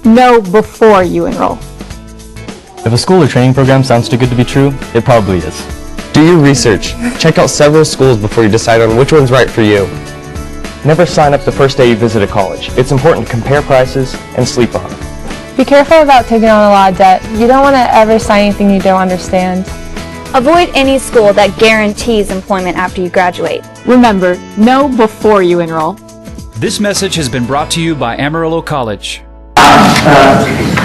Know before you enroll. If a school or training program sounds too good to be true, it probably is. Do your research. Check out several schools before you decide on which one's right for you. Never sign up the first day you visit a college. It's important to compare prices and sleep on it. Be careful about taking on a lot of debt. You don't want to ever sign anything you don't understand. Avoid any school that guarantees employment after you graduate. Remember, know before you enroll. This message has been brought to you by Amarillo College.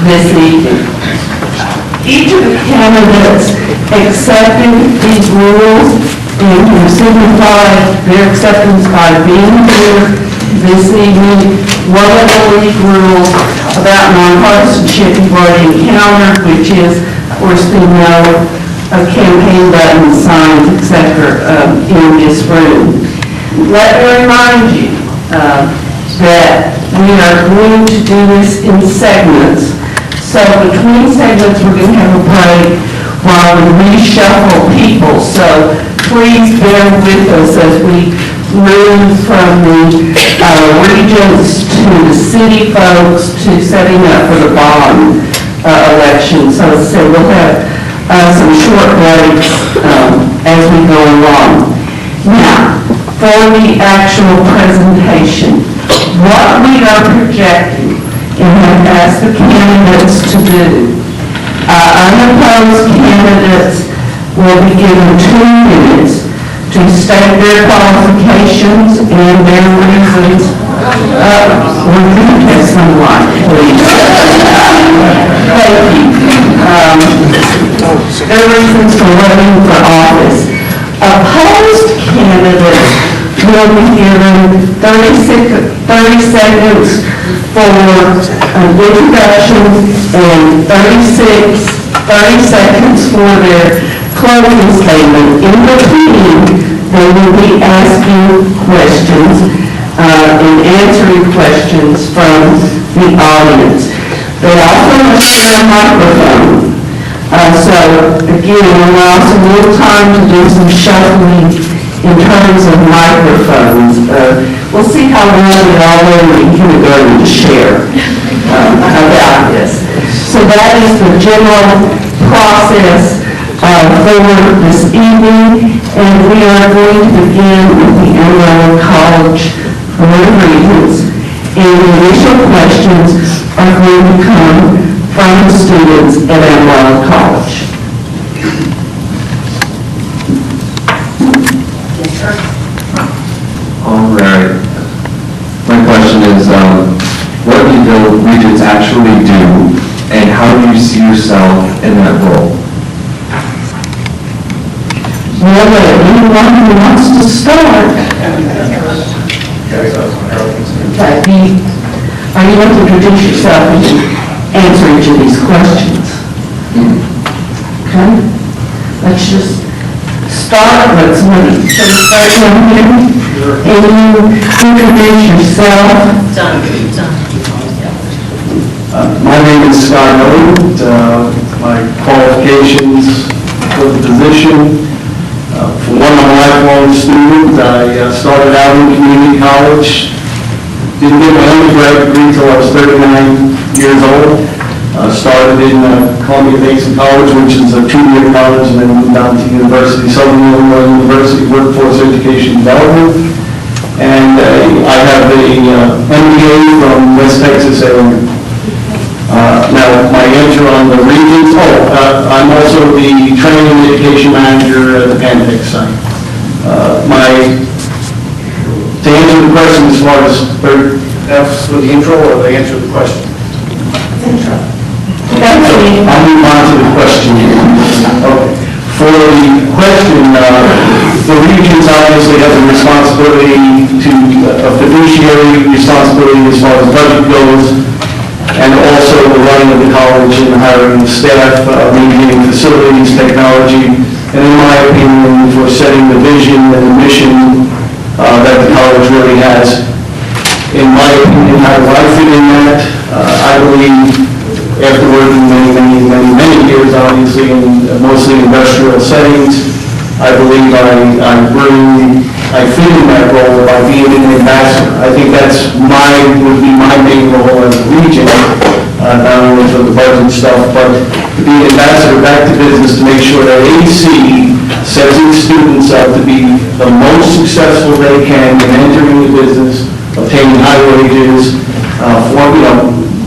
This evening, each of the candidates accepted these rules and have signified their acceptance by being here this evening. One of the league rules about nonpartisanship you've already encountered, which is, of course, the no campaign buttons, signs, etc. In this room. Let me remind you that we are going to do this in segments. So between segments, we're going to have a break while we reshuffle people. So please bear with us as we move from the regions to the city folks to setting up for the bond election. So as I said, we'll have some short breaks as we go along. Now, for the actual presentation, what we are projecting and have asked the candidates to do. Unopposed candidates will be given 2 minutes to state their qualifications and their reasons. We're going to get someone, please. Thank you. Their reasons for running for office. Opposed candidates will be given 30 seconds for an introduction and 30 seconds for their closing statement. In between, they will be asking questions and answering questions from the audience. They also must share a microphone. So again, allow some little time to do some shuffling in terms of microphones. We'll see how long we all learn in kindergarten to share about this. So that is the general process for this evening, and we are going to begin with the Amarillo College Board of Regents, and the initial questions are going to come from the students at Enroll College. All right. My question is, what do the Regents actually do, and how do you see yourself in that role? Well, anyone who wants to start. Okay. Are you going to introduce yourself and answer each of these questions? Okay. Let's just start. Let's start down here. And you introduce yourself. My name is Scott Elliott. My qualifications for the position. For one, I'm a lifelong student. I started out in community college. Didn't get my undergrad degree until I was 39 years old. Started in Columbia Basin College, which is a 2-year college, and then moved on to University, Southern Illinois University Workforce Education Development. And I have a MBA from West Texas A&M. Now, my answer on the Regents, I'm also the training and education manager at the Pantex site. To answer the question as far as F's for the intro, or the answer to the question? Intro. I'll move on to the question. Okay. For the question, the Regents obviously have a responsibility a fiduciary responsibility as far as budget goes, and also the running of the college and hiring staff, maintaining facilities, technology, and in my opinion, for setting the vision and the mission that the college really has. In my opinion, how do I fit in that? I believe, after working many years, obviously, in mostly industrial settings, I believe I fit in that role by being an ambassador. I think would be my main role as a regent, not only for the budget stuff, but to be an ambassador back to business to make sure that AC sets its students up to be the most successful they can in entering the business, obtaining high wages,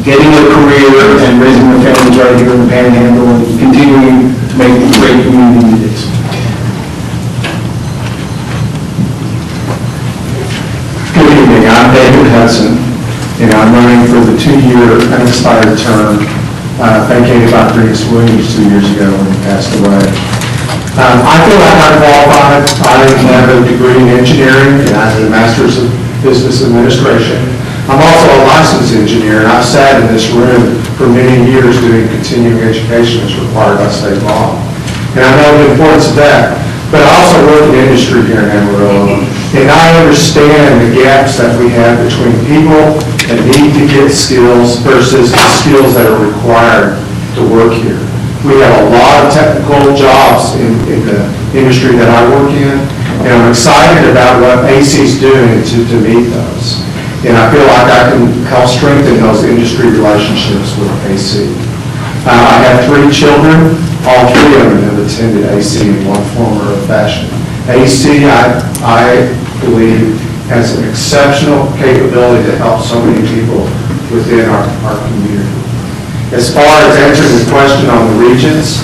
getting a career and raising their families right here in the Panhandle and continuing to make the great community it is. Good evening, I'm David Hudson, and I'm running for the 2-year unexpired term vacated by Chris Williams 2 years ago when he passed away. I feel like I'm qualified. I have a degree in engineering, and I have a master's of business administration. I'm also a licensed engineer, and I've sat in this room for many years doing continuing education as required by state law. And I know the importance of that, but I also work in industry here in Amarillo, and I understand the gaps that we have between people that need to get skills versus the skills that are required to work here. We have a lot of technical jobs in the industry that I work in, and I'm excited about what AC is doing to meet those. And I feel like I can help strengthen those industry relationships with AC. I have 3 children. All 3 of them have attended AC in one form or fashion. AC, I believe, has an exceptional capability to help so many people within our community. As far as answering the question on the regions,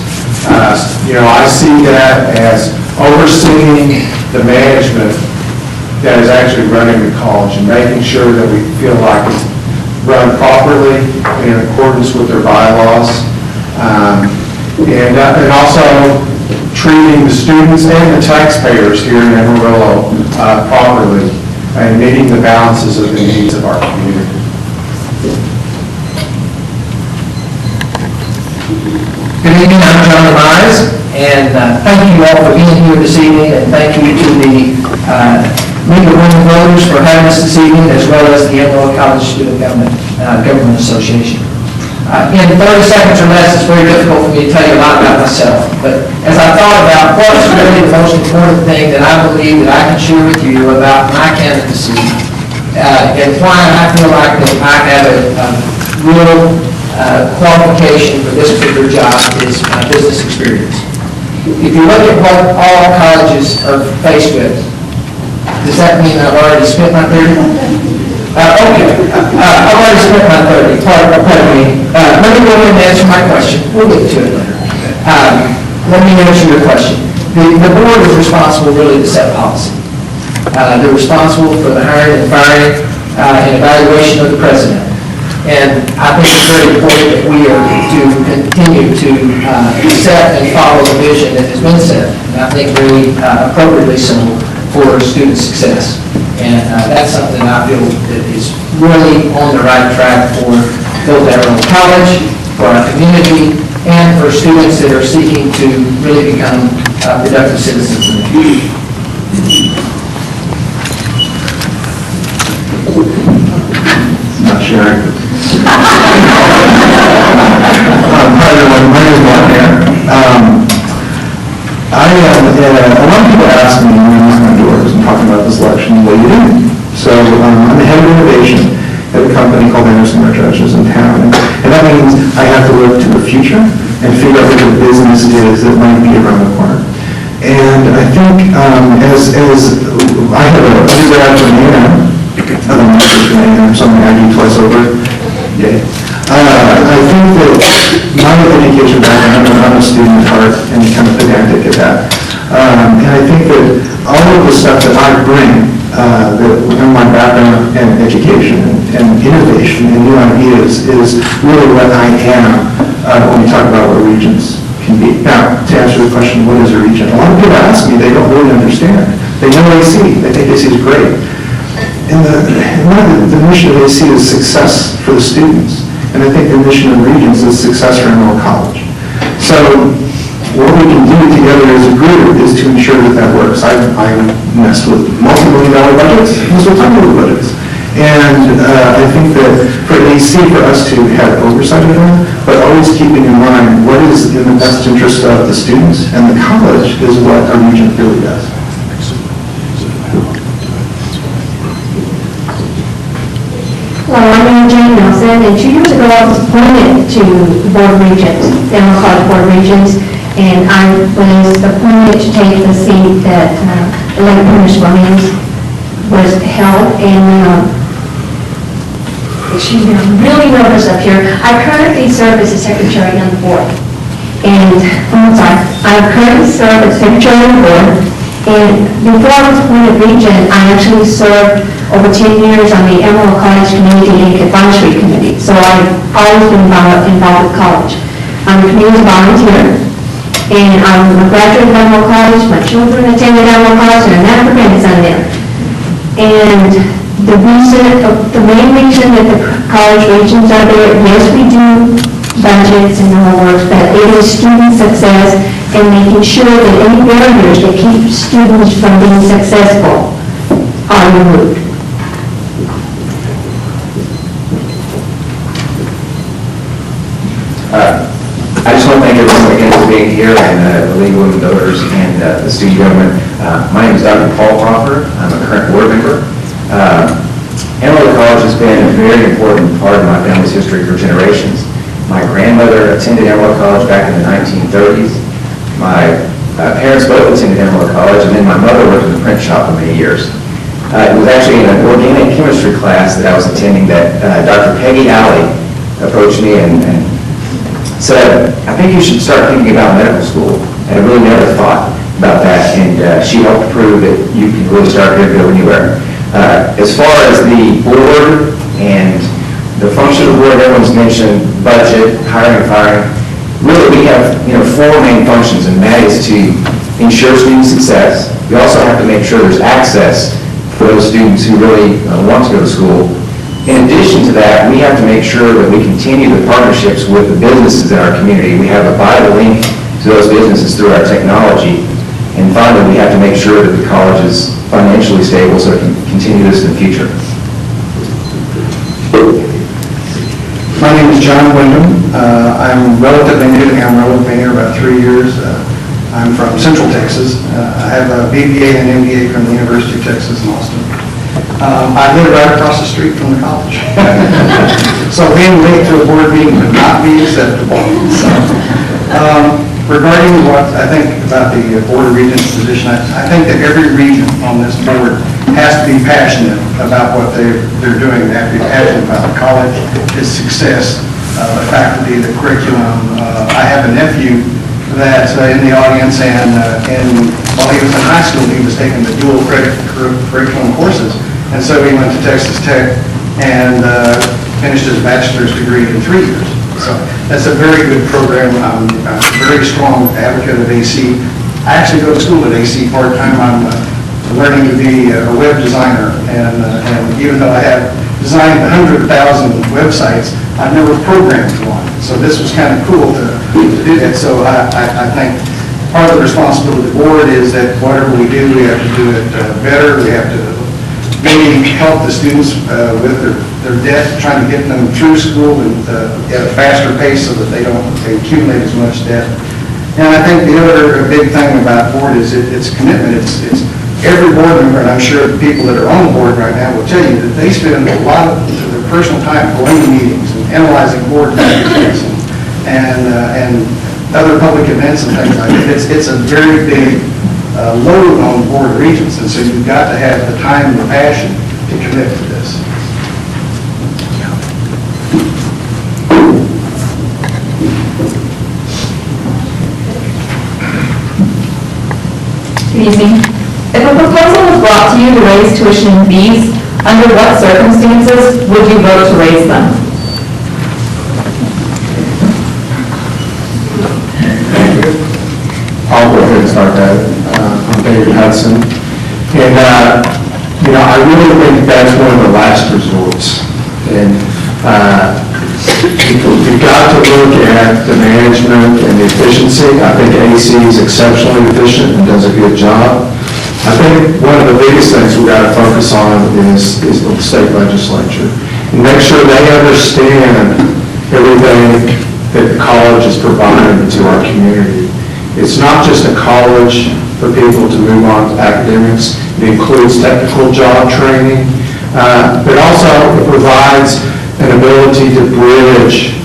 I see that as overseeing the management that is actually running the college and making sure that we feel like it's run properly in accordance with their bylaws, and also treating the students and the taxpayers here in Amarillo properly and meeting the balances of the needs of our community. Good evening, I'm John Demise, and thank you all for being here this evening, and thank you to the League of Women Voters for having us this evening, as well as the Enroll College Student Government Association. In 30 seconds or less, it's very difficult for me to tell you a lot about myself, but as I thought about what's really the most important thing that I believe that I can share with you about my candidacy, and why I feel like that I have a real qualification for this particular job is my business experience. If you look at what all colleges are faced with, does that mean I've already spent my 30? Okay, I've already spent my 30. Pardon me. Let me go ahead and answer my question. We'll get to it later. Let me answer your question. The board is responsible really to set policy. They're responsible for the hiring and firing and evaluation of the president. And I think it's very important that we are to continue to set and follow the vision that has been set, and I think very appropriately so, for student success. And that's something I feel that is really on the right track for both Amarillo College, for our community, and for students that are seeking to really become productive citizens in the future. Not sharing. Hi everyone, my name is Mark Aaron. A lot of people ask me when I knock on doors and talking about this election, what are you doing? So I'm the head of innovation at a company called Anderson Retroactions in town, and that means I have to look to the future and figure out what the business is that might be around the corner. And I think as I have an undergrad from A&M, a master's from A&M, something I do twice over. Yay. I think that my education background, I'm a student at heart and kind of pedantic at that. And I think that all of the stuff that I bring, my background and education and innovation and new ideas is really what I am when we talk about what regions can be. Now, to answer the question, what is a region? A lot of people ask me, they don't really understand. They know AC, they think AC is great. And the mission of AC is success for the students. And I think the mission of regions is success for Enroll College. So what we can do together as a group is to ensure that that works. I mess with multi-million-dollar budgets, mess with $100 budgets. And I think that for AC, for us to have oversight of them, but always keeping in mind what is in the best interest of the students and the college is what our region really does. My name I'm Jane Nelson, and 2 years ago I was appointed to the Board of Regents, the Enroll College Board of Regents, and I was appointed to take the seat that Elect Ms. Williams was held, and excuse me, I'm really nervous up here. I currently serve as the secretary on the board, and I currently serve as secretary on the board, and before I was appointed regent, I actually served over 10 years on the Amarillo College Community and Advisory Committee, so I've always been involved with college. I'm a community volunteer, and I'm a graduate of Enroll College. My children attended Enroll College, and I'm not a grandson there. And the main reason that the college regents are there, yes, we do budgets and all work, but it is student success and making sure that any barriers that keep students from being successful are removed. I just want to thank everyone again for being here, and the League of Women Voters and the student government. My name is Dr. Paul Crawford. I'm a current board member. Amarillo College has been a very important part of my family's history for generations. My grandmother attended Amarillo College back in the 1930s. My parents both attended Amarillo College, and then my mother worked in the print shop for many years. It was actually in an organic chemistry class that I was attending that Dr. Peggy Alley approached me and said, I think you should start thinking about medical school. And I really never thought about that, and she helped prove that you can really start here and go anywhere. As far as the board and the function of the board, everyone's mentioned budget, hiring and firing. Really, we have 4 main functions, and that is to ensure student success. We also have to make sure there's access for those students who really want to go to school. In addition to that, we have to make sure that we continue the partnerships with the businesses in our community. We have a vital link to those businesses through our technology. And finally, we have to make sure that the college is financially stable so it can continue this in the future. My name is John Wyndham. I'm relatively new to Amarillo. I've been here about 3 years. I'm from Central Texas. I have a BBA and MBA from the University of Texas in Austin. I live right across the street from the college. So being late to a board meeting would not be acceptable. So, regarding what I think about the Board of Regents position, I think that every regent on this board has to be passionate about what they're doing. They have to be passionate about the college, its success, the faculty, the curriculum. I have a nephew that's in the audience, and while he was in high school, he was taking the dual credit curriculum courses. And so he went to Texas Tech and finished his bachelor's degree in 3 years. So that's a very good program. I'm a very strong advocate of AC. I actually go to school at AC part-time. I'm learning to be a web designer. And even though I have designed 100,000 websites, I've never programmed one. So this was kind of cool to do that. So I think part of the responsibility of the board is that whatever we do, we have to do it better. We have to maybe help the students with their debt, trying to get them through school and at a faster pace so that they accumulate as much debt. And I think the other big thing about board is it's commitment. It's every board member, and I'm sure the people that are on the board right now will tell you that they spend a lot of their personal time going to meetings and analyzing board documents and other public events and things like that. It's a very big load on the Board of Regents, and so you've got to have the time and the passion to commit to this. Good evening. If a proposal was brought to you to raise tuition fees, under what circumstances would you vote to raise them? I'll go ahead and start that. I'm David Hudson. And, I really think that's one of the last resorts. And you've got to look at the management and the efficiency. I think AC is exceptionally efficient and does a good job. I think one of the biggest things we've got to focus on is the state legislature. And make sure they understand everything that the college is providing to our community. It's not just a college for people to move on to academics. It includes technical job training, but also it provides an ability to bridge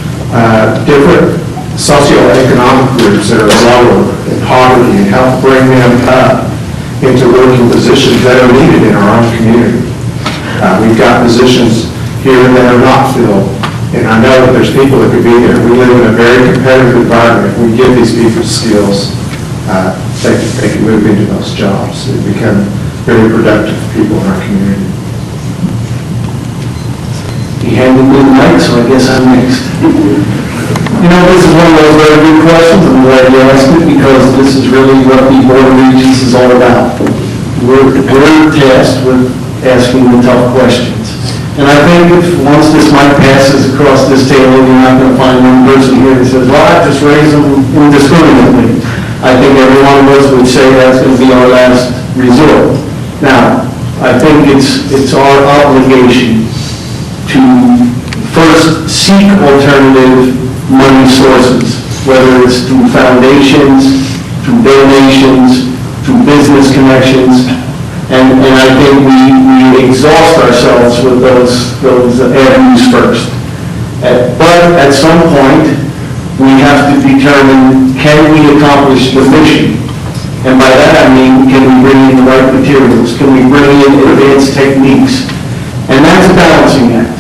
different socioeconomic groups that are lower in poverty and help bring them up into working positions that are needed in our own community. We've got positions here that are not filled, and I know that there's people that could be there. We live in a very competitive environment. If we give these people skills, they can move into those jobs and become very productive people in our community. He handed me the mic, so I guess I'm next. You know, this is one of those very good questions. I'm glad you asked it because this is really what the Board of Regents is all about. We're tasked with asking the tough questions. And I think if once this mic passes across this table, you're not going to find one person here that says, well, I just raised them indiscriminately. I think every one of us would say that's going to be our last resort. Now, I think it's our obligation to first seek alternative money sources, whether it's through foundations, through donations, through business connections, and I think we exhaust ourselves with those avenues first. But at some point, we have to determine, can we accomplish the mission? And by that I mean, can we bring in the right materials? Can we bring in advanced techniques? And that's a balancing act.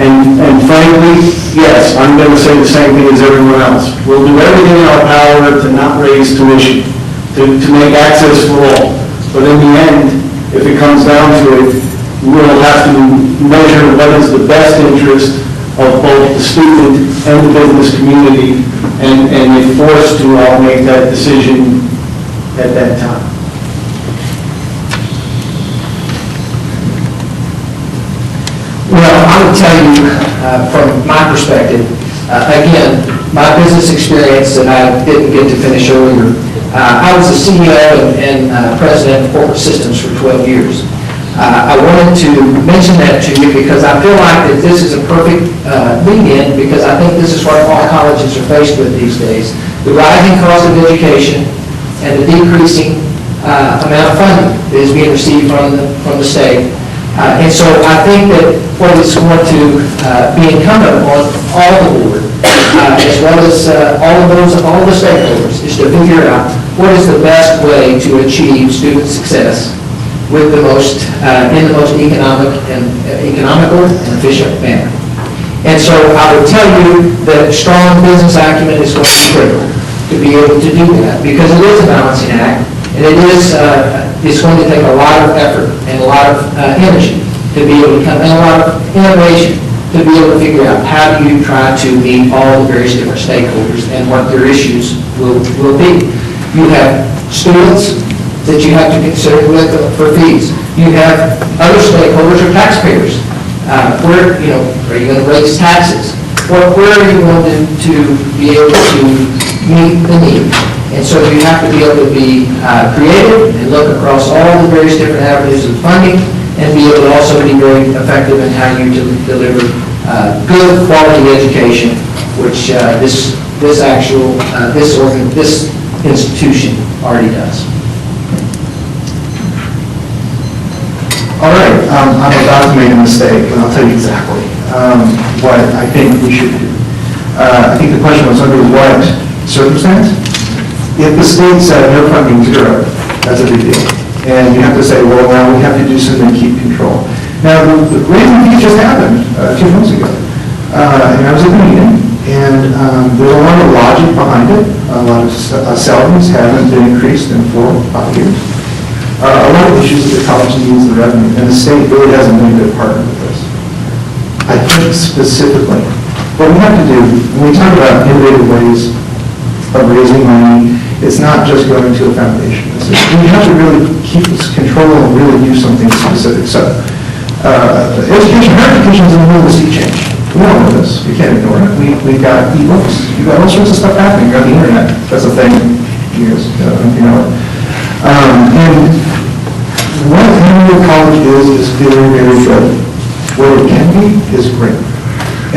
And frankly, yes, I'm going to say the same thing as everyone else. We'll do everything in our power to not raise tuition, to make access for all. But in the end, if it comes down to it, we'll have to measure what is the best interest of both the student and the business community, and if forced to, I'll make that decision at that time. Well, I would tell you, from my perspective, again, my business experience that I didn't get to finish earlier, I was the CEO and president of corporate systems for 12 years. I wanted to mention that to you because I feel like that this is a perfect lead-in, because I think this is what all colleges are faced with these days. The rising cost of education and the decreasing amount of funding that is being received from the state. And so I think that what is going to be incumbent on all the board, as well as all the stakeholders, is to figure out what is the best way to achieve student success with the most in the most economical and efficient manner. And so I would tell you that strong business acumen is going to be critical to be able to do that, because it is a balancing act, and it is it's going to take a lot of effort and a lot of energy to be able to come, and a lot of innovation to be able to figure out how do you try to meet all the various different stakeholders and what their issues will be. You have students that you have to consider for fees. You have other stakeholders or taxpayers. Where, are you going to raise taxes? Where are you going to be able to meet the need? And so you have to be able to be creative and look across all the various different avenues of funding, and be able to also be very effective in how you deliver good quality education, which this institution already does. All right, I'm about to make a mistake, and I'll tell you exactly what I think we should do. I think the question was under what circumstance? If the state said no funding, zero, that's a big deal. And you have to say, well, now we have to do something to keep control. Now, the raising fees just happened 2 months ago. And I was at the meeting, and there's a lot of logic behind it. A lot of salaries haven't been increased in 4 or 5 years. A lot of issues that the college needs the revenue, and the state really hasn't been a good partner with this. I think specifically, what we have to do, when we talk about innovative ways of raising money, it's not just going to a foundation. We have to really keep this control and really do something specific. So, education, higher education is in the middle of a sea change. We all know this. We can't ignore it. We've got e-books. We've got all sorts of stuff happening. We've got the internet. That's a thing. You guys, you know it. And what Amarillo College is very, very good. What it can be is great.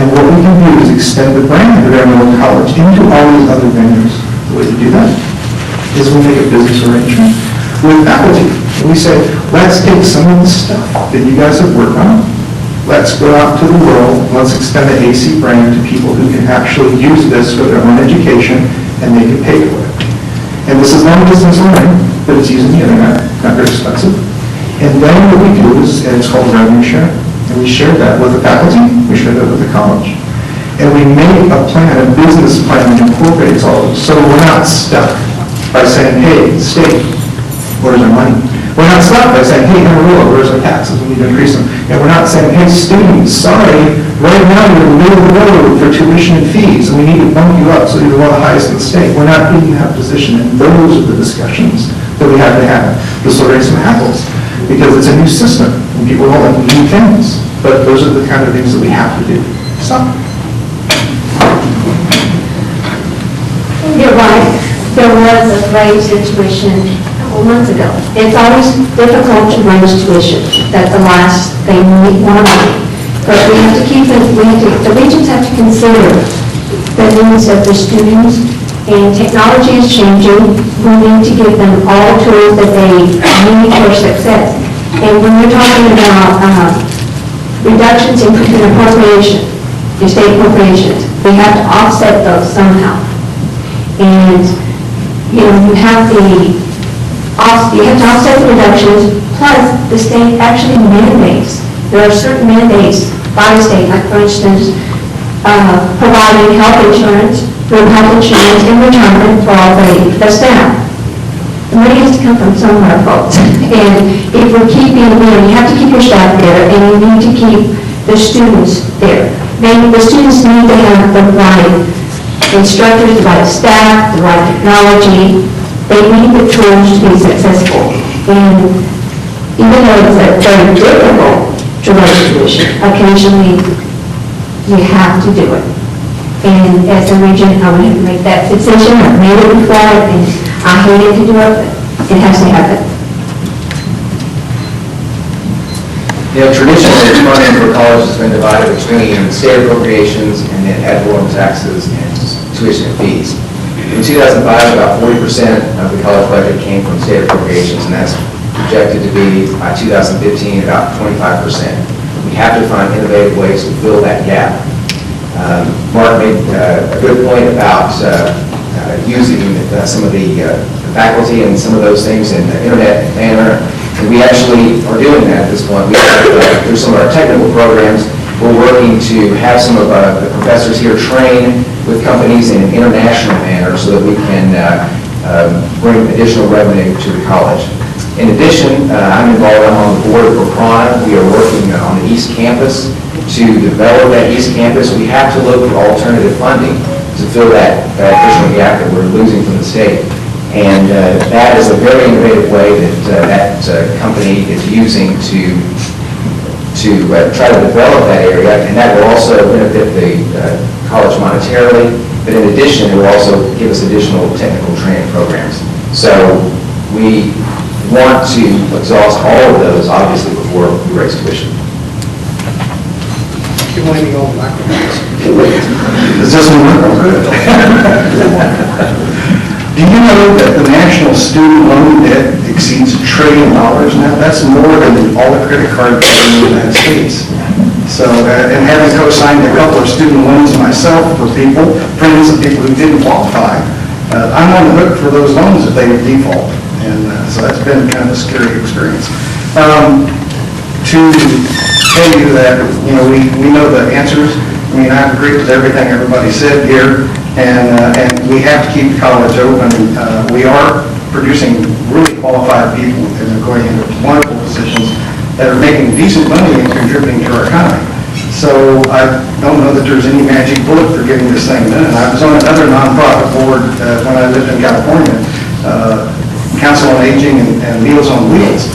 And what we can do is extend the brand of Amarillo College into all these other venues. The way to do that is we make a business arrangement with faculty. And we say, let's take some of the stuff that you guys have worked on Let's go out to the world, let's extend the AC brand to people who can actually use this for their own education, and they can pay for it. And this is not distance learning, but it's using the internet, not very expensive. And then what we do is, and it's called revenue share, and we share that with the faculty, we share that with the college. And we make a plan, a business plan that incorporates all of this. So we're not stuck by saying, hey, state, where's our money? We're not stuck by saying, hey, Amarillo, where's our taxes? We need to increase them. And we're not saying, hey, students, sorry, right now you're in the middle of the road for tuition and fees, and we need to bump you up so you're one of the highest in the state. We're not in that position, and those are the discussions that we have to have. This will raise some apples, because it's a new system, and people want like new things. But those are the kind of things that we have to do. Stop. You're right. There was a raise in tuition a couple months ago. It's always difficult to raise tuition. That's the last thing we want to do. But we have to keep it, the regents have to consider the needs of the students, and technology is changing. We need to give them all the tools that they need for success. And when we're talking about reductions in appropriation, in state appropriations, we have to offset those somehow. And, you know, you have to offset the reductions, plus the state actually mandates. There are certain mandates by the state, like for instance, providing health insurance, group health insurance in retirement for all the staff. The money has to come from somewhere, folks. And if we're keeping, you have to keep your staff there, and you need to keep the students there. Maybe the students need to have the right instructors, the right staff, the right technology. They need the tools to be successful. And even though it's very difficult to raise tuition, occasionally you have to do it. And as a regent, I would have to make that decision. I've made it before, and I hated to do it, but it has to happen. You know, traditionally, funding for college has been divided between state appropriations and then ad valorem taxes and tuition and fees. In 2005, about 40% of the college budget came from state appropriations, and that's projected to be, by 2015, about 25%. We have to find innovative ways to fill that gap. Mark made a good point about using some of the faculty and some of those things in the internet manner. And we actually are doing that at this point. We have, through some of our technical programs, we're working to have some of the professors here train with companies in an international manner so that we can bring additional revenue to the college. In addition, I'm involved on the board of Prana. We are working on the East Campus. To develop that East Campus, we have to look for alternative funding to fill that additional gap that we're losing from the state. And that is a very innovative way that company is using to try to develop that area, and that will also benefit the college monetarily, but in addition, it will also give us additional technical training programs. So we want to exhaust all of those, obviously, before we raise tuition. Is this one work? Do you know that the national student loan debt exceeds $1 trillion now? That's more than all the credit card debt in the United States. So, and having co-signed a couple of student loans myself for people, friends of people who didn't qualify, I'm on the hook for those loans if they default. And so that's been kind of a scary experience. To tell you that, you know, we know the answers. I mean, I agree with everything everybody said here, and we have to keep the college open. We are producing really qualified people, and they're going into wonderful positions that are making decent money and contributing to our economy. So I don't know that there's any magic bullet for getting this thing done. I was on another nonprofit board when I lived in California, Council on Aging and Meals on Wheels.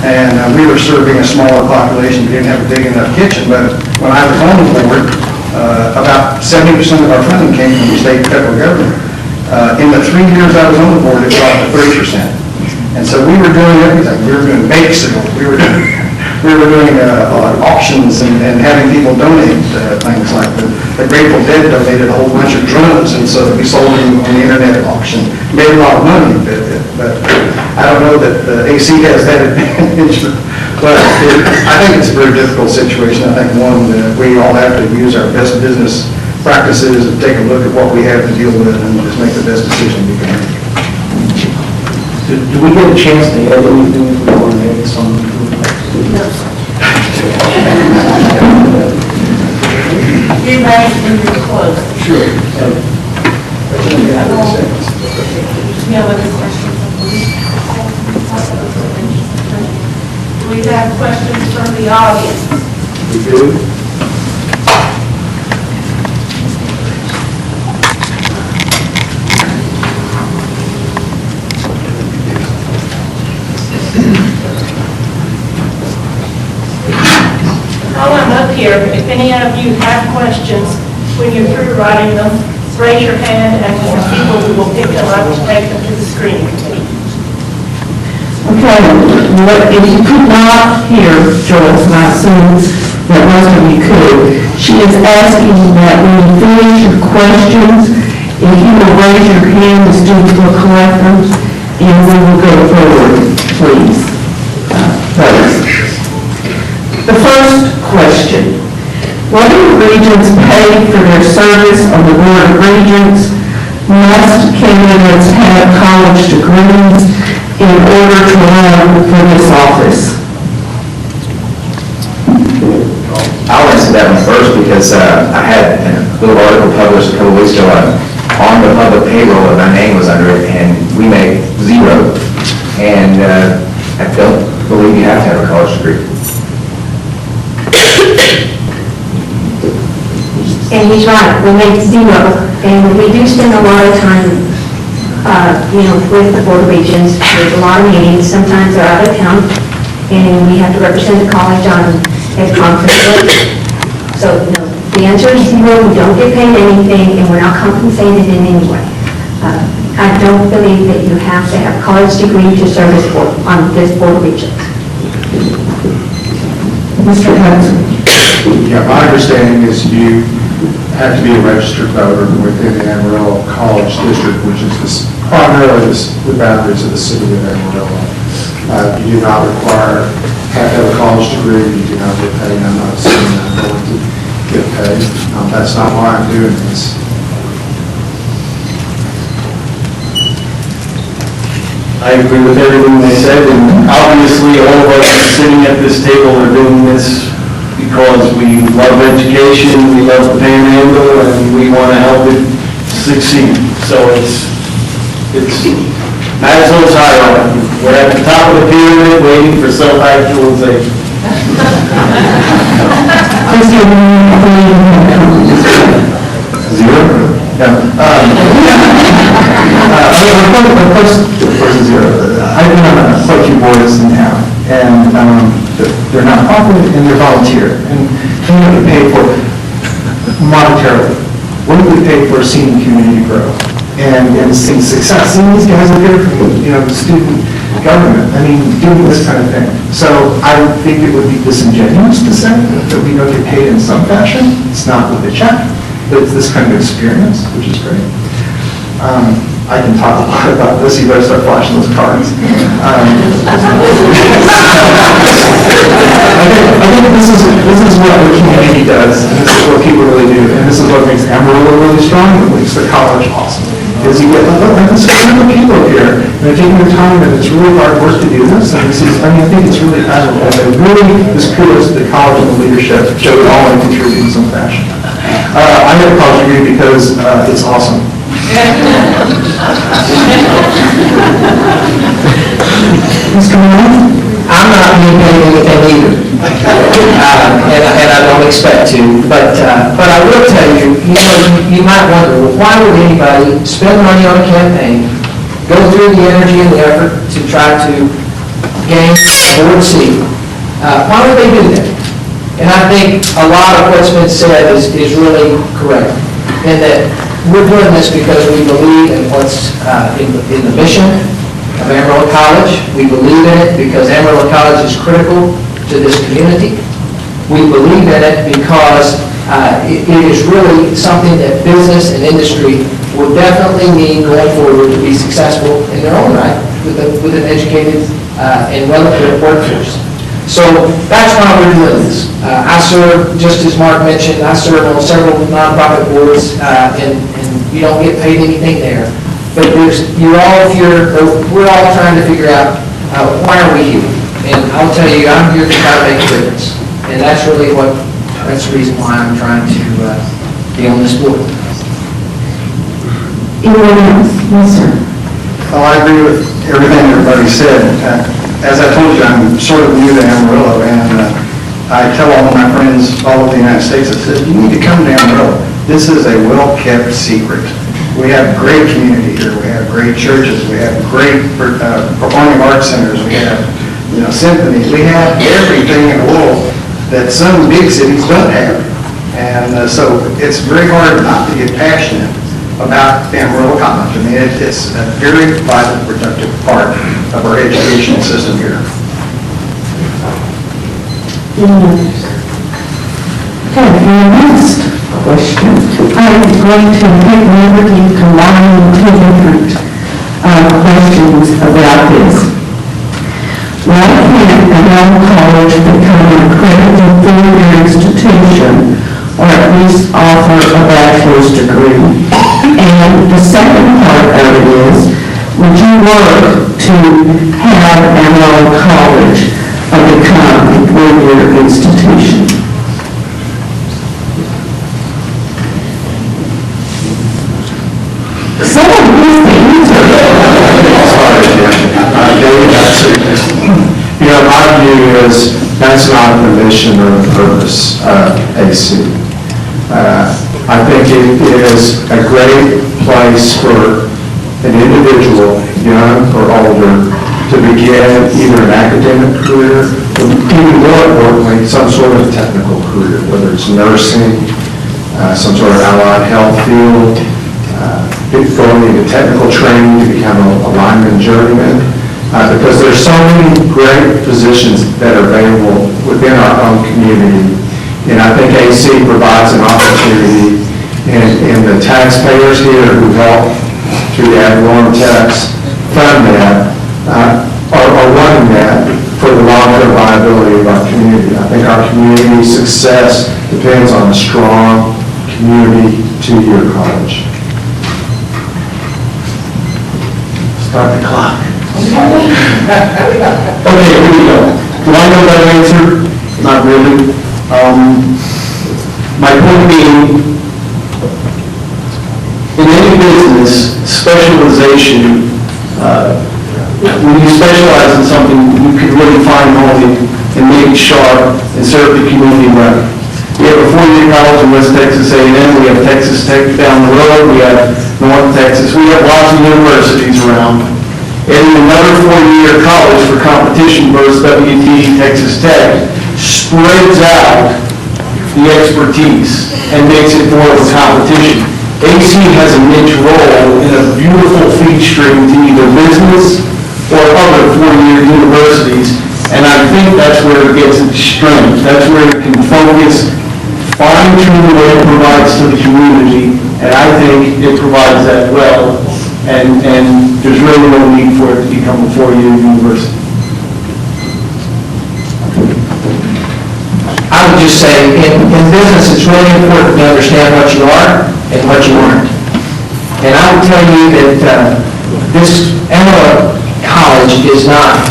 And we were serving a smaller population. We didn't have a big enough kitchen, but when I was on the board, about 70% of our funding came from the state and federal government. In the 3 years I was on the board, it dropped to 30%. And so we were doing everything. We were doing bake sales. We were doing auctions and having people donate things like the Grateful Dead donated a whole bunch of drums, and so we sold them on the internet auction. Made a lot of money, but I don't know that the AC has that advantage. But I think it's a very difficult situation. I think one that we all have to use our best business practices and take a look at what we have to deal with and just make the best decision we can make. Do we get a chance to add anything if we want to add something? You may close. Sure. You have other questions? Do we have questions from the audience? We do. While I'm up here, if any of you have questions, when you're through writing them, raise your hand and we have people who will pick them up and take them to the screen. Okay, if you could not hear Joyce, and I assume that most of you could, she is asking that when you finish your questions, if you will raise your hand, the students will collect them, and we will go forward, please. The first question, whether Regents pay for their service on the Board of Regents, must candidates have college degrees in order to run for this office? I'll answer that one first because I had a little article published a couple weeks ago on the public payroll and my name was under it, and we make zero. And I don't believe you have to have a college degree. And he's right, we make zero, and we do spend a lot of time, with the Board of Regents. There's a lot of meetings, sometimes they're out of town, and we have to represent the college at conferences. So, the answer is zero, we don't get paid anything, and we're not compensated in any way. I don't believe that you have to have a college degree to serve on this Board of Regents. Mr. Hudson. Yeah, my understanding is you have to be a registered voter within the Amarillo College District, which is primarily the boundaries of the city of Amarillo. You do not have to have a college degree, you do not get paid. I'm not assuming I'm going to get paid. That's not why I'm doing this. I agree with everything they said, and obviously all of us sitting at this table are doing this because we love education, we love the Panhandle, and we want to help it succeed. So it's Maslow's hierarchy. We're at the top of the pyramid waiting for self-actualization. Zero? First zero. I've been on quite a few boards in town, and they're not-profit and they're volunteer, and they don't get paid for monetarily. What do we pay for seeing the community grow and seeing success? Seeing these guys up here from the student government, doing this kind of thing. So I think it would be disingenuous to say that we don't get paid in some fashion. It's not with a check, but it's this kind of experience, which is great. I can talk a lot about this. You better start flashing those cards. I think this is what the community does, and this is what people really do, and this is what makes Amarillo really strong, and makes the college awesome. Because you get this group of people here, and they're taking their time, and it's really hard work to do this. And this is, I think it's really admirable. And really, this kudos to the college and the leadership show it all and contribute in some fashion. I have a college degree because it's awesome. Mr. Moore? I'm not being paid anything either, and I don't expect to. But I will tell you, you might wonder, well, why would anybody spend money on a campaign, go through the energy and the effort to try to gain a board seat? Why would they do that? And I think a lot of what's been said is really correct, in that we're doing this because we believe in what's in the mission of Amarillo College. We believe in it because Amarillo College is critical to this community. We believe in it because it is really something that business and industry would definitely need going forward to be successful in their own right with an educated and well-equipped workforce. So that's why we're doing this. I serve, just as Mark mentioned, I serve on several nonprofit boards, and you don't get paid anything there. But you're all here, we're all trying to figure out, why are we here? And I'll tell you, I'm here to try to make a difference. And that's really that's the reason why I'm trying to be on this board. Anyone else? Yes, sir. Well, I agree with everything everybody said. As I told you, I'm sort of new to Amarillo, and I tell all of my friends all over the United States, I said, you need to come to Amarillo. This is a well-kept secret. We have great community here. We have great churches. We have great performing arts centers. We have, symphonies. We have everything in the world that some big cities don't have. And so it's very hard not to get passionate about Amarillo College. I mean, it's a very vital, productive part of our educational system here. Okay, your next question. I'm going to take liberty to combine two different questions about this. Why can't Amarillo College become an accredited four-year institution, or at least offer a bachelor's degree? And the second part of it is, would you work to have Enroll College become a four-year institution? Someone needs to answer. My view is that's not the mission or the purpose of AC. I think it is a great place for an individual, young or older, to begin either an academic career or even more importantly, some sort of technical career, whether it's nursing, some sort of allied health field, going into technical training to become a lineman journeyman, because there's so many great positions that are available within our own community. And I think AC provides an opportunity, and the taxpayers here who help through the ad valorem tax fund that are wanting that for the long-term viability of our community. I think our community success depends on a strong community two-year college. Start the clock. Okay, here we go. Do I know that answer? Not really. My point being, in any business, specialization, when you specialize in something, you can really fine-hone it and make it sharp and serve the community well. We have a four-year college in West Texas A&M. We have Texas Tech down the road. We have North Texas. We have lots of universities around. And another four-year college for competition versus WT Texas Tech spreads out the expertise and makes it more of a competition. AC has a niche role in a beautiful feed stream to either business or other four-year universities, and I think that's where it gets its strength. That's where it can focus, fine-tune what it provides to the community, and I think it provides that well, and there's really no need for it to become a four-year university. I would just say, in business, it's really important to understand what you are and what you aren't. And I would tell you that this Amarillo College is not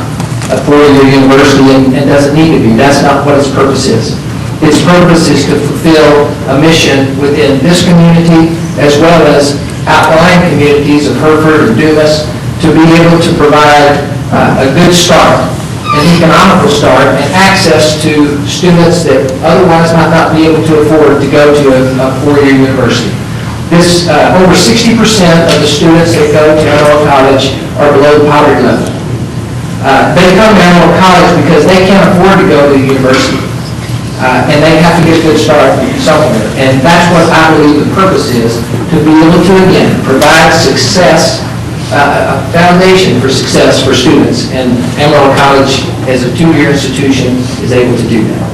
a four-year university and doesn't need to be. That's not what its purpose is. Its purpose is to fulfill a mission within this community as well as outlying communities of Hereford and Dumas to be able to provide a good start, an economical start, and access to students that otherwise might not be able to afford to go to a four-year university. This, over 60% of the students that go to Enroll College are below the poverty level. They come to Enroll College because they can't afford to go to the university, and they have to get a good start somewhere. And that's what I believe the purpose is, to be able to, again, provide success, a foundation for success for students. And Amarillo College, as a two-year institution, is able to do that.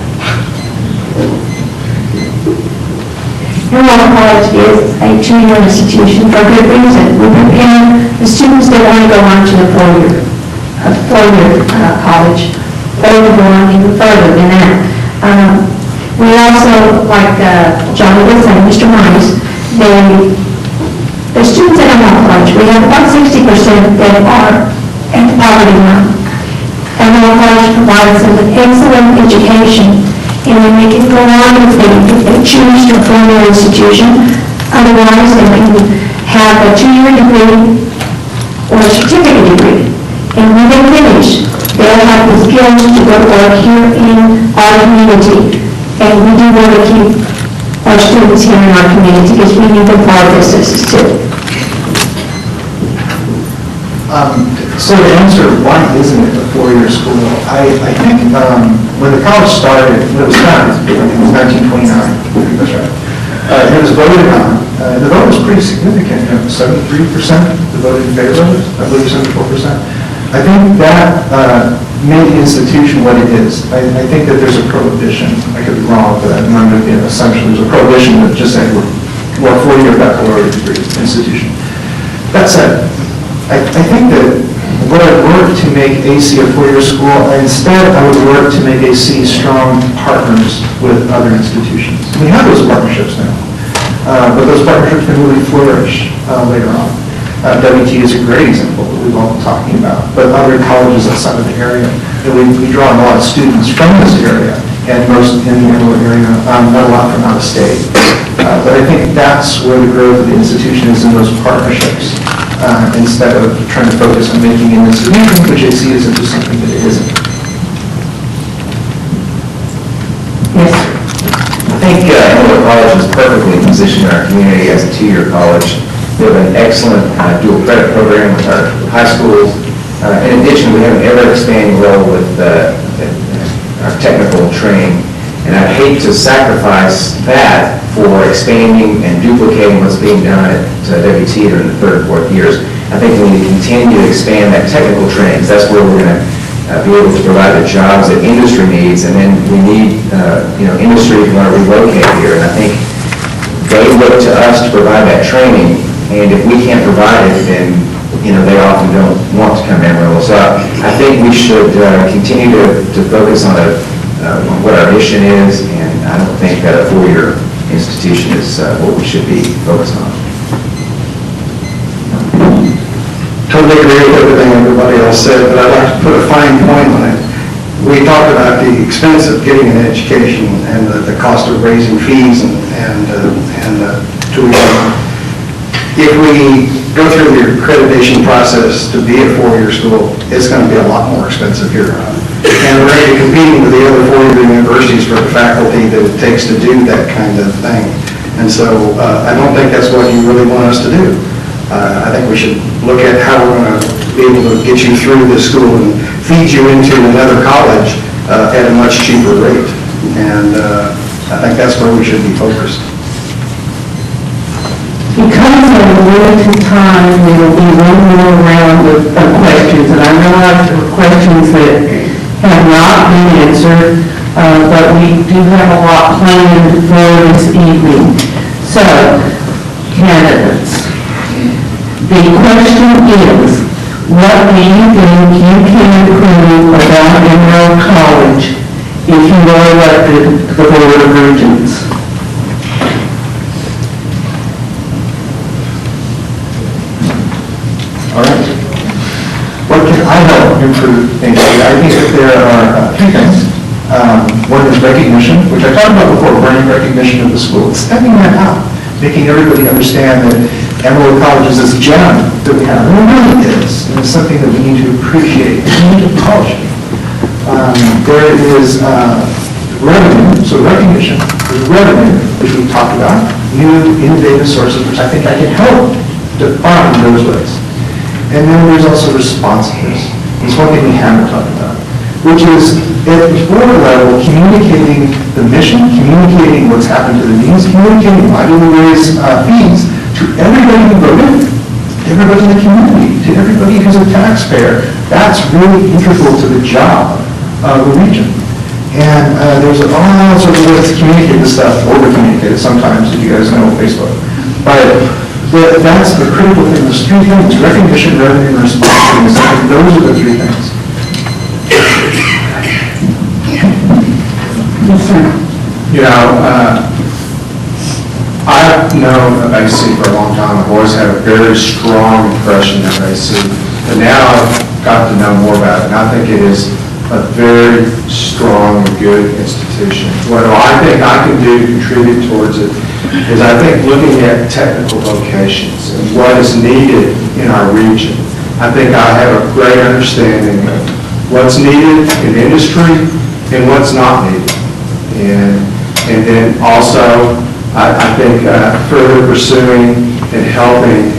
Enroll College is a two-year institution for a good reason. We prepare the students that want to go on to the four-year college overdrawn even further than that. We also, like John was saying, Mr. Mice, the students at Enroll College, we have about 60% that are at the poverty line. Enroll College provides them with excellent education, and then they can go on if they choose to form their institution. Otherwise, they can have a 2-year degree or a certificate degree. And when they finish, they'll have the skills to go to work here in our community. And we do want to keep our students here in our community because we need them for our businesses too. So to answer, why isn't it a 4-year school? I think when the college started, when it was founded, it was 1929, that's right. It was voted on. The vote was pretty significant, 73% voted in favor of it, I believe 74%. I think that made the institution what it is. I think that there's a prohibition, I could be wrong, but I'm not going to be an assumption. There's a prohibition that just said we're a 4-year baccalaureate degree institution. That said, I think that would I work to make AC a 4-year school? Instead, I would work to make AC strong partners with other institutions. We have those partnerships now, but those partnerships can really flourish later on. WT is a great example that we've all been talking about, but other colleges outside of the area, and we draw a lot of students from this area, and most in the Amarillo area, not a lot from out of state. But I think that's where the growth of the institution is, in those partnerships. Instead of trying to focus on making an institution, which AC is into something that it isn't. Yes. I think Amarillo College is perfectly positioned in our community as a 2-year college. We have an excellent dual credit program with our high schools. In addition, we have an ever-expanding role with our technical training. And I'd hate to sacrifice that for expanding and duplicating what's being done at WT during the 3rd and 4th years. I think we need to continue to expand that technical training. That's where we're going to be able to provide the jobs that industry needs, and then we need industry to want to relocate here. And I think they look to us to provide that training, and if we can't provide it, then they often don't want to come to Amarillo. So I think we should continue to focus on what our mission is, and I don't think that a 4-year institution is what we should be focused on. Totally agree with everything everybody else said, but I'd like to put a fine point on it. We talked about the expense of getting an education and the cost of raising fees and tuition. If we go through the accreditation process to be a 4-year school, it's going to be a lot more expensive here. And we're going to be competing with the other 4-year universities for the faculty that it takes to do that kind of thing. And so I don't think that's what you really want us to do. I think we should look at how we're going to be able to get you through this school and feed you into another college at a much cheaper rate. And I think that's where we should be focused. Because of a limited time, there will be one more round of questions, and I realize there are questions that have not been answered, but we do have a lot planned for this evening. So, candidates, the question is, what do you think you can prove about Enroll College if you are elected to the Board of Regents? All right. What can I help improve things? I think that there are 3 things. One is recognition, which I talked about before, brand recognition of the school. Stepping that out, making everybody understand that Amarillo College is this gem that we have. And it really is. And it's something that we need to appreciate. We need to polish it. There is revenue, so recognition. There's revenue, which we talked about. New, innovative sources, which I think I can help define those ways. And then there's also responsiveness. It's one thing we haven't talked about, which is at the board level, communicating the mission, communicating what's happened to the needs, communicating why do we raise fees to everybody who voted, to everybody in the community, to everybody who's a taxpayer. That's really integral to the job of the region. And there's all sorts of ways to communicate this stuff, over-communicate it sometimes, if you guys know Facebook. But that's the critical thing. There's 3 things: recognition, revenue, and responsiveness. And those are the 3 things. You know, I've known of AC for a long time. I've always had a very strong impression of AC. But now I've got to know more about it, and I think it is a very strong and good institution. What I think I can do to contribute towards it is I think looking at technical vocations and what is needed in our region. I think I have a great understanding of what's needed in industry and what's not needed. And then also, I think further pursuing and helping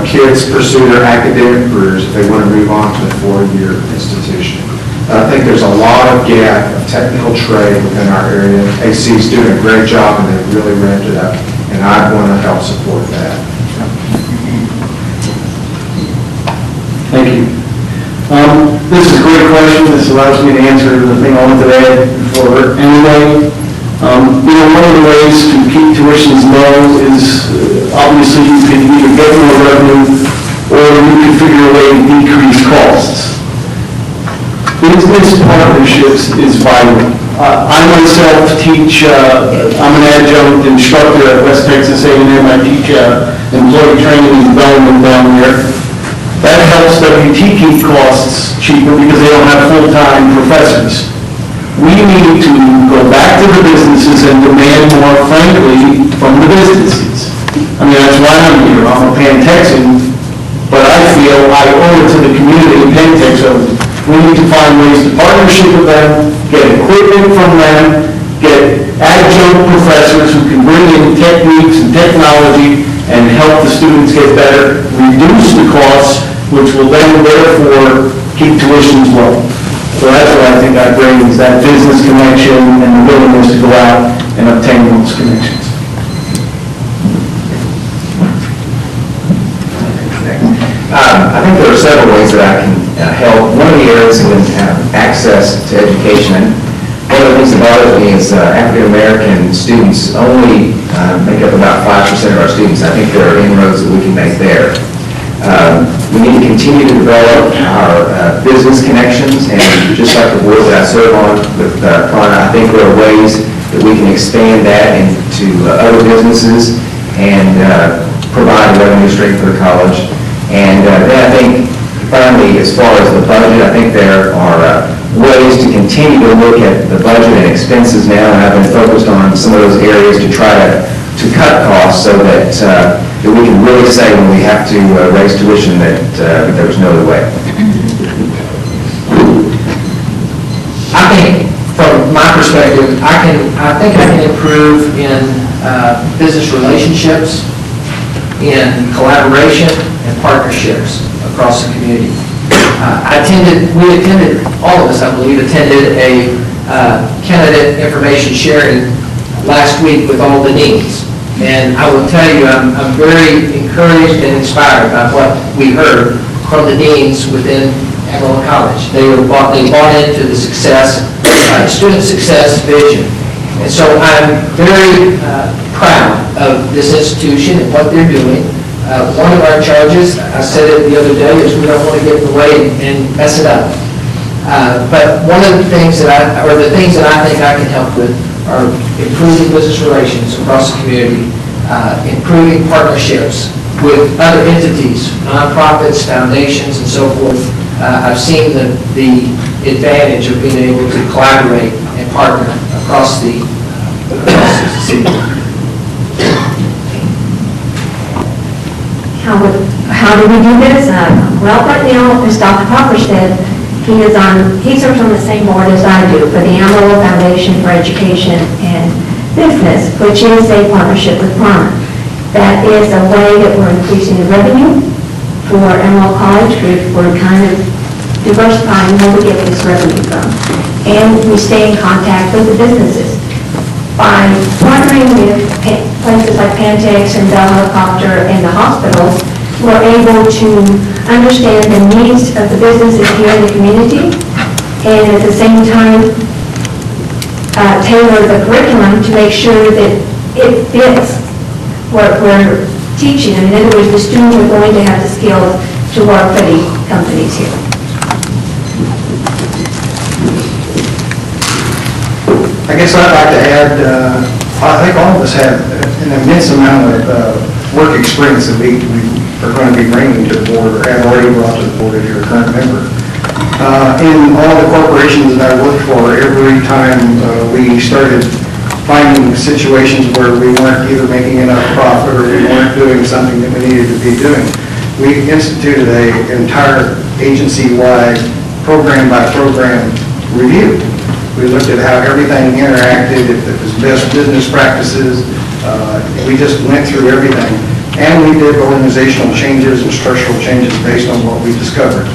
kids pursue their academic careers if they want to move on to a four-year institution. I think there's a lot of gap of technical trade within our area. AC's doing a great job and they've really ramped it up, and I want to help support that. Thank you. This is a great question. This allows me to answer the thing I wanted to add before. Anyway, one of the ways to keep tuitions low is obviously you can either get more revenue or you can figure a way to decrease costs. Business partnerships is vital. I myself teach, I'm an adjunct instructor at West Texas A&M. I teach employee training and development down there. That helps WT keep costs cheaper because they don't have full-time professors. We need to go back to the businesses and demand more, frankly, from the businesses. I mean, that's why I'm here. I'm a Pan-Texan, but I feel I owe it to the community of Pan-Tex. So we need to find ways to partnership with them, get equipment from them, get adjunct professors who can bring in techniques and technology and help the students get better, reduce the costs, which will then therefore keep tuitions low. So that's what I think I bring, is that business connection and the willingness to go out and obtain those connections. I think there are several ways that I can help. One of the areas is access to education. One of the things that bothers me is African American students only make up about 5% of our students. I think there are inroads that we can make there. We need to continue to develop our business connections, and just like the board that I serve on with Prana, I think there are ways that we can expand that into other businesses and provide a revenue stream for the college. And then I think, finally, as far as the budget, I think there are ways to continue to look at the budget and expenses now, and I've been focused on some of those areas to try to cut costs so that we can really say when we have to raise tuition that there was no other way. I think, from my perspective, I think I can improve in business relationships, in collaboration and partnerships across the community. All of us, I believe, attended a candidate information sharing last week with all the deans. And I will tell you, I'm very encouraged and inspired by what we heard from the deans within Amarillo College. They bought into the success, student success vision. And so I'm very proud of this institution and what they're doing. One of our charges, I said it the other day, is we don't want to get in the way and mess it up. But one of the things that I think I can help with are improving business relations across the community, improving partnerships with other entities, nonprofits, foundations, and so forth. I've seen the advantage of being able to collaborate and partner across the city. How do we do this? Well, right now, as Dr. Popper said, he serves on the same board as I do for the Amarillo Foundation for Education and Business, which is a partnership with Prana. That is a way that we're increasing the revenue for Enroll College. We're kind of diversifying where we get this revenue from. And we stay in contact with the businesses. By partnering with places like Pantex and Bell Helicopter and the hospitals, we're able to understand the needs of the businesses here in the community and at the same time tailor the curriculum to make sure that it fits what we're teaching. In other words, the students are going to have the skills to work for the companies here. I guess I'd like to add, I think all of us have an immense amount of work experience that we are going to be bringing to the board, or have already brought to the board if you're a current member. In all the corporations that I worked for, every time we started finding situations where we weren't either making enough profit or we weren't doing something that we needed to be doing, we instituted an entire agency-wide program-by-program review. We looked at how everything interacted, if it was best business practices. We just went through everything. And we did organizational changes and structural changes based on what we discovered.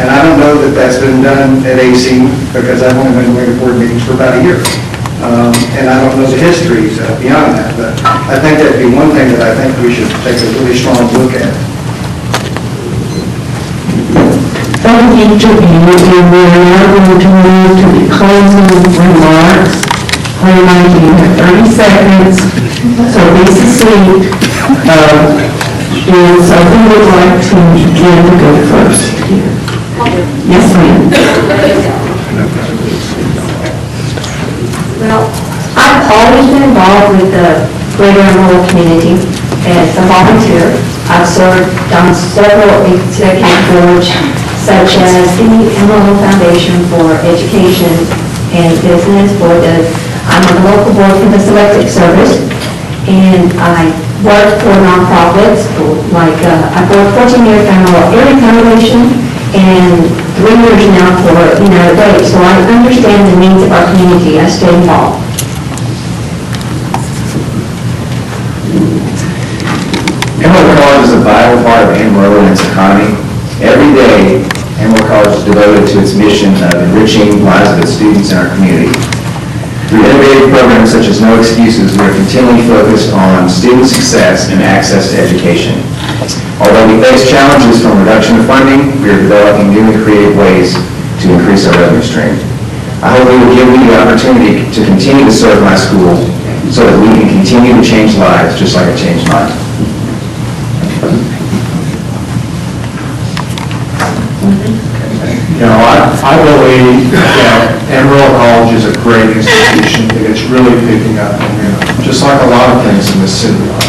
And I don't know that that's been done at AC because I've only been away to board meetings for about a year. And I don't know the history beyond that, but I think that'd be one thing that I think we should take a really strong look at. Thank each of you, and we are now going to move to the closing remarks. I remind you, you have 30 seconds, so be succinct. And so who would like to begin to go first here? Yes, ma'am. Well, I've always been involved with the greater Enroll community as a volunteer. I've served on several executive boards, such as the Enroll Foundation for Education and Business. I'm on the local board for the Selective Service, and I work for nonprofits. I've worked 14 years for Amarillo Area Foundation and 3 years now for United Way. So I understand the needs of our community. I stay involved. Amarillo College is a vital part of Amarillo and its economy. Every day, Amarillo College is devoted to its mission of enriching the lives of its students and our community. Through innovative programs such as No Excuses, we are continually focused on student success and access to education. Although we face challenges from reduction of funding, we are developing new and creative ways to increase our revenue stream. I hope we will give me the opportunity to continue to serve my school so that we can continue to change lives just like I changed mine. You know, I believe that Amarillo College is a great institution, and it's really picking up momentum, just like a lot of things in this city are.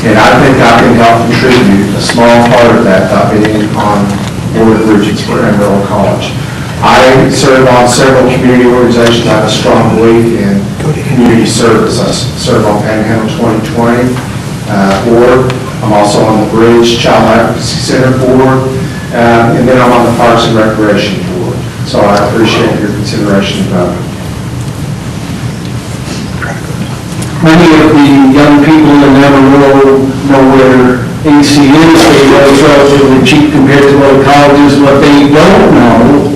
And I think I can help contribute a small part of that by being on Board of Regents for Amarillo College. I serve on several community organizations. I have a strong belief in community service. I serve on Panhandle 2020 board. I'm also on the Bridge Child Advocacy Center board. And then I'm on the Parks and Recreation Board. So I appreciate your consideration about it. Many of the young people in Amarillo know where AC is. They know it's relatively cheap compared to other colleges. What they don't know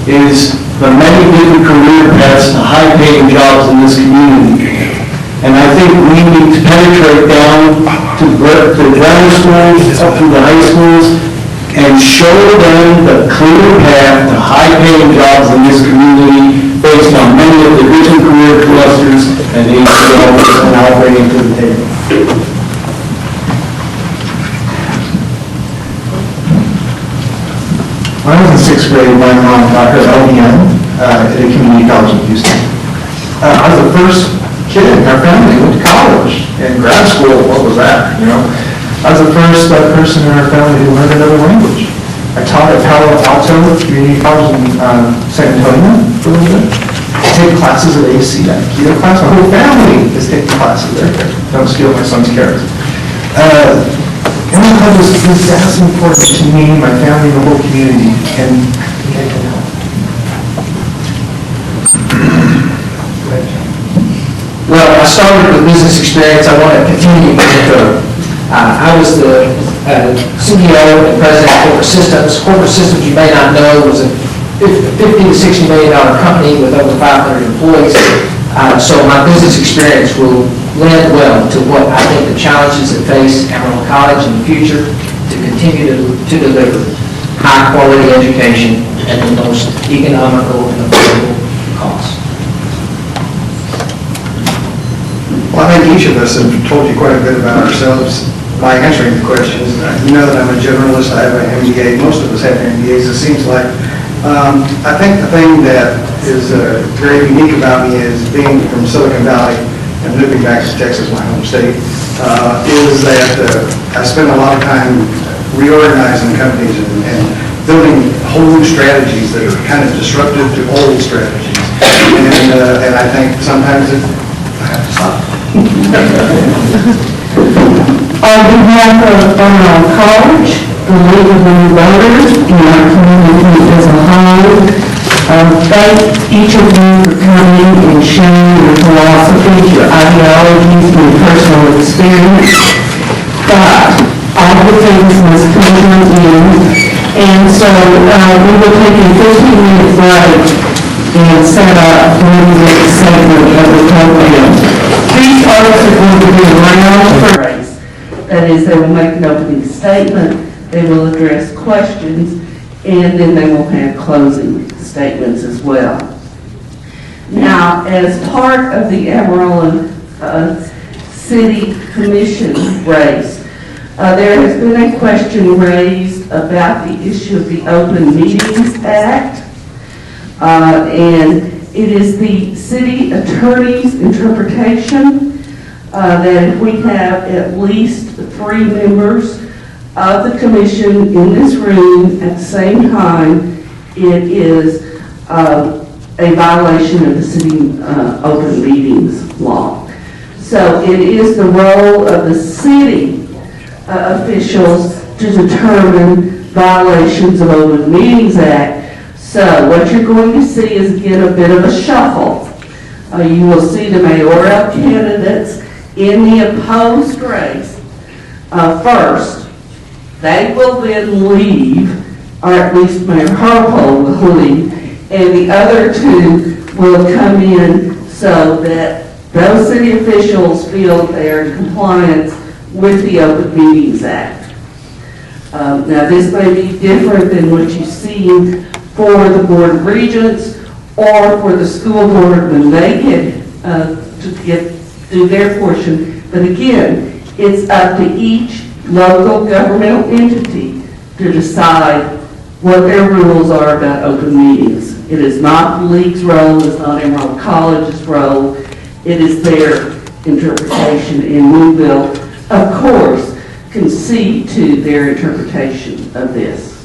is the many different career paths to high-paying jobs in this community. And I think we need to penetrate down to the grammar schools, up to the high schools, and show them the clear path to high-paying jobs in this community based on many of the different career clusters and AC offers and now bringing to the table. When I was in 6th grade, my mom taught her LVN at a community college in Houston. I was the first kid in our family who went to college. In grad school, what was that, you know? I was the first person in our family who learned another language. I taught at Palo Alto Community College in San Antonio for a little bit. I take classes at AC, that Keto class. My whole family is taking classes there. Don't steal my son's carrots. Amarillo College is as important to me, my family, and the whole community, and I think I can help. Well, I started with business experience. I want to continue with I was the CEO and president of Corporate Systems. Corporate Systems, you may not know, was a $50 to $60 million company with over 500 employees. So my business experience will lend well to what I think the challenges that face Amarillo College in the future to continue to deliver high-quality education at the most economical and affordable cost. Well, I think each of us have told you quite a bit about ourselves by answering the questions. You know that I'm a generalist. I have an MBA. Most of us have MBAs. It seems like I think the thing that is very unique about me is being from Silicon Valley and moving back to Texas, my home state, is that I spend a lot of time reorganizing companies and building whole new strategies that are kind of disruptive to old strategies. And I think sometimes I have to stop. On behalf of Enroll College, the League of Women Voters, and our community as a whole, thank each of you for coming and sharing your philosophies, your ideologies, and your personal experience. But all the things must come to an end, and so we will take a 15-minute break and set up the next segment of the program. These artists are going to be around for race. That is, they will make an opening statement, they will address questions, and then they will have closing statements as well. Now, as part of the Amarillo City Commission race, there has been a question raised about the issue of the Open Meetings Act, and it is the city attorney's interpretation that if we have at least 3 members of the commission in this room at the same time, it is a violation of the city open meetings law. So it is the role of the city officials to determine violations of Open Meetings Act. So what you're going to see is, again, a bit of a shuffle. You will see the mayoral candidates in the opposed race first. They will then leave, or at least Mayor Harpole will leave, and the other 2 will come in so that those city officials feel they are in compliance with the Open Meetings Act. Now, this may be different than what you've seen for the Board of Regents or for the school board when they do their portion. But again, it's up to each local governmental entity to decide what their rules are about open meetings. It is not the league's role, it's not Amarillo College's role, it is their interpretation, and we will, of course, concede to their interpretation of this.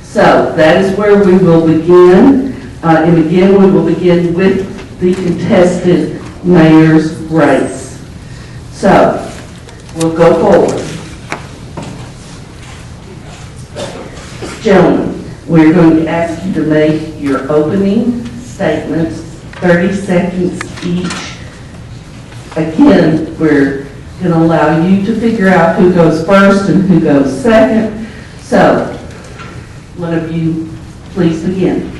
So that is where we will begin, and again we will begin with the contested mayor's race. So, we'll go forward. Gentlemen, we're going to ask you to make your opening statements, 30 seconds each. Again, we're going to allow you to figure out who goes first and who goes second. So, one of you, please begin.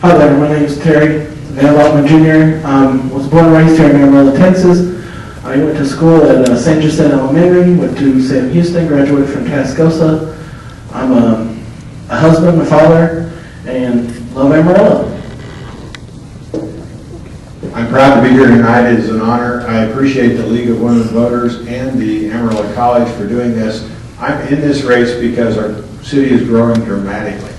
Hi there, my name is Terry Van Lottman Jr. Was born and raised here in Amarillo, Texas. I went to school at St. Jacinta Elementary, went to Sam Houston, graduated from Tascosa. I'm a husband, a father, and love Amarillo. I'm proud to be here tonight. It is an honor. I appreciate the League of Women Voters and the Amarillo College for doing this. I'm in this race because our city is growing dramatically.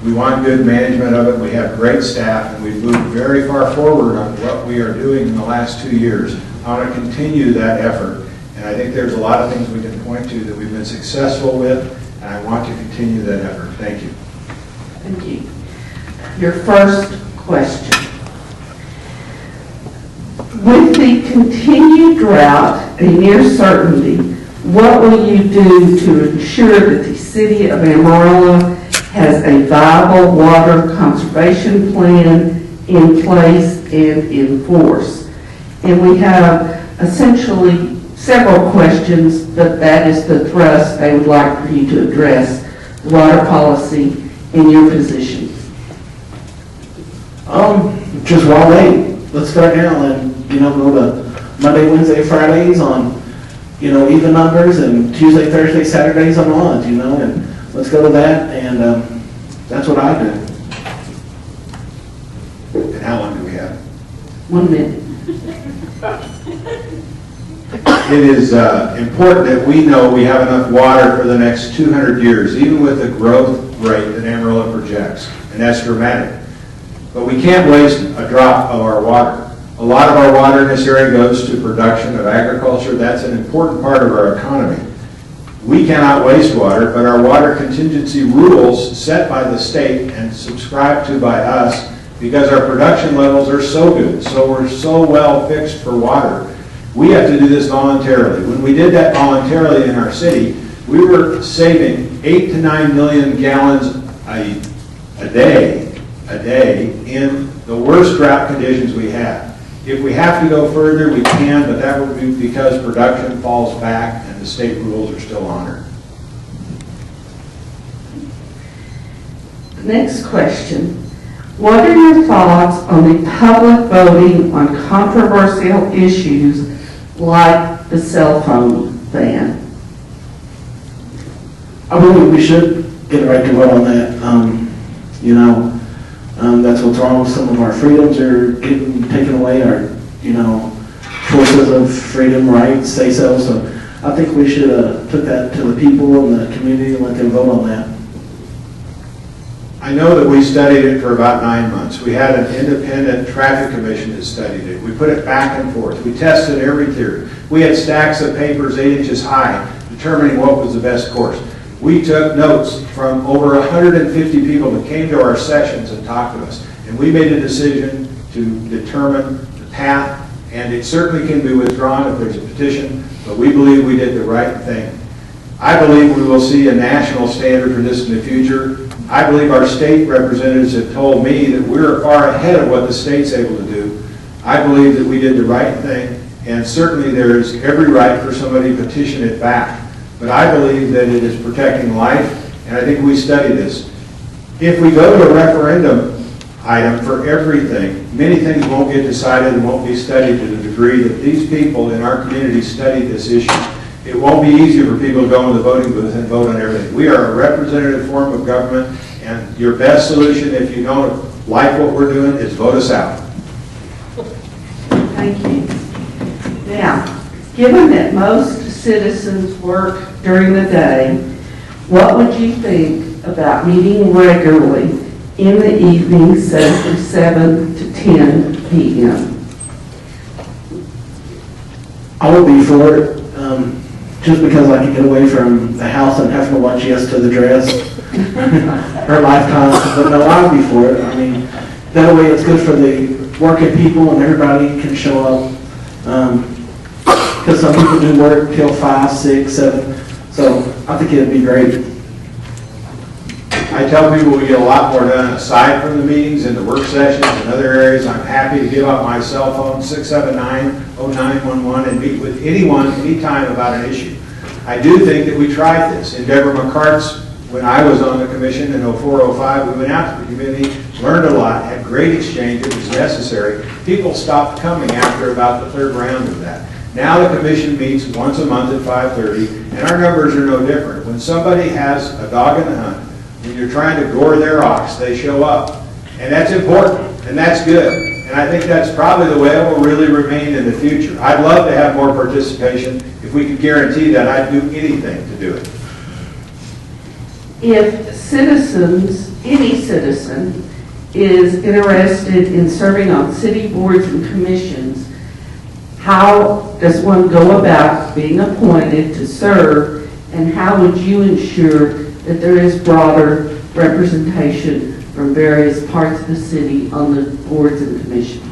We want good management of it. We have great staff, and we've moved very far forward on what we are doing in the last 2 years. I want to continue that effort, and I think there's a lot of things we can point to that we've been successful with, and I want to continue that effort. Thank you. Thank you. Your first question. With the continued drought, a near certainty, what will you do to ensure that the city of Amarillo has a viable water conservation plan in place and in force? And we have essentially several questions, but that is the thrust they would like for you to address, the water policy and your position. Just why wait? Let's start now and, go to Monday, Wednesday, Fridays on, even numbers, and Tuesday, Thursday, Saturdays on odds, and let's go to that, and that's what I do. And how long do we have? 1 minute. It is important that we know we have enough water for the next 200 years. Even with the growth rate that Amarillo projects, and that's dramatic. But we can't waste a drop of our water. A lot of our water in this area goes to production of agriculture. That's an important part of our economy. We cannot waste water, but our water contingency rules set by the state and subscribed to by us, because our production levels are so good, so we're so well fixed for water, we have to do this voluntarily. When we did that voluntarily in our city, we were saving 8 to 9 million gallons a day in the worst drought conditions we had. If we have to go further, we can, but that would be because production falls back and the state rules are still honored. Next question. What are your thoughts on the public voting on controversial issues like the cell phone ban? I believe we should get a right to vote on that. That's what's wrong with some of our freedoms are getting taken away, our, choices of freedom, rights, say so. So I think we should put that to the people and the community and let them vote on that. I know that we studied it for about 9 months. We had an independent traffic commission that studied it. We put it back and forth. We tested every theory. We had stacks of papers 8 inches high determining what was the best course. We took notes from over 150 people that came to our sessions and talked to us. And we made a decision to determine the path, and it certainly can be withdrawn if there's a petition, but we believe we did the right thing. I believe we will see a national standard for this in the future. I believe our state representatives have told me that we're far ahead of what the state's able to do. I believe that we did the right thing, and certainly there is every right for somebody to petition it back. But I believe that it is protecting life, and I think we study this. If we go to a referendum item for everything, many things won't get decided and won't be studied to the degree that these people in our community studied this issue. It won't be easy for people to go in the voting booth and vote on everything. We are a representative form of government, and your best solution, if you don't like what we're doing, is vote us out. Thank you. Now, given that most citizens work during the day, what would you think about meeting regularly in the evening, say from 7 to 10 p.m.? I would be for it, just because I can get away from the house and having to watch Yes to the Dress or Lifetime. But no, I would be for it. I mean, that way it's good for the working people and everybody can show up. Because some people do work till 5, 6, 7. So I think it'd be great. I tell people we get a lot more done aside from the meetings and the work sessions and other areas. I'm happy to give out my cell phone, 679-0911, and meet with anyone, anytime about an issue. I do think that we tried this. In Deborah McCart's, when I was on the commission in 04-05, we went out to the community, learned a lot, had great exchange. It was necessary. People stopped coming after about the third round of that. Now the commission meets once a month at 5:30, and our numbers are no different. When somebody has a dog in the hunt, when you're trying to gore their ox, they show up. And that's important, and that's good. And I think that's probably the way it will really remain in the future. I'd love to have more participation. If we could guarantee that, I'd do anything to do it. If citizens, any citizen, is interested in serving on city boards and commissions, how does one go about being appointed to serve, and how would you ensure that there is broader representation from various parts of the city on the boards and commissions?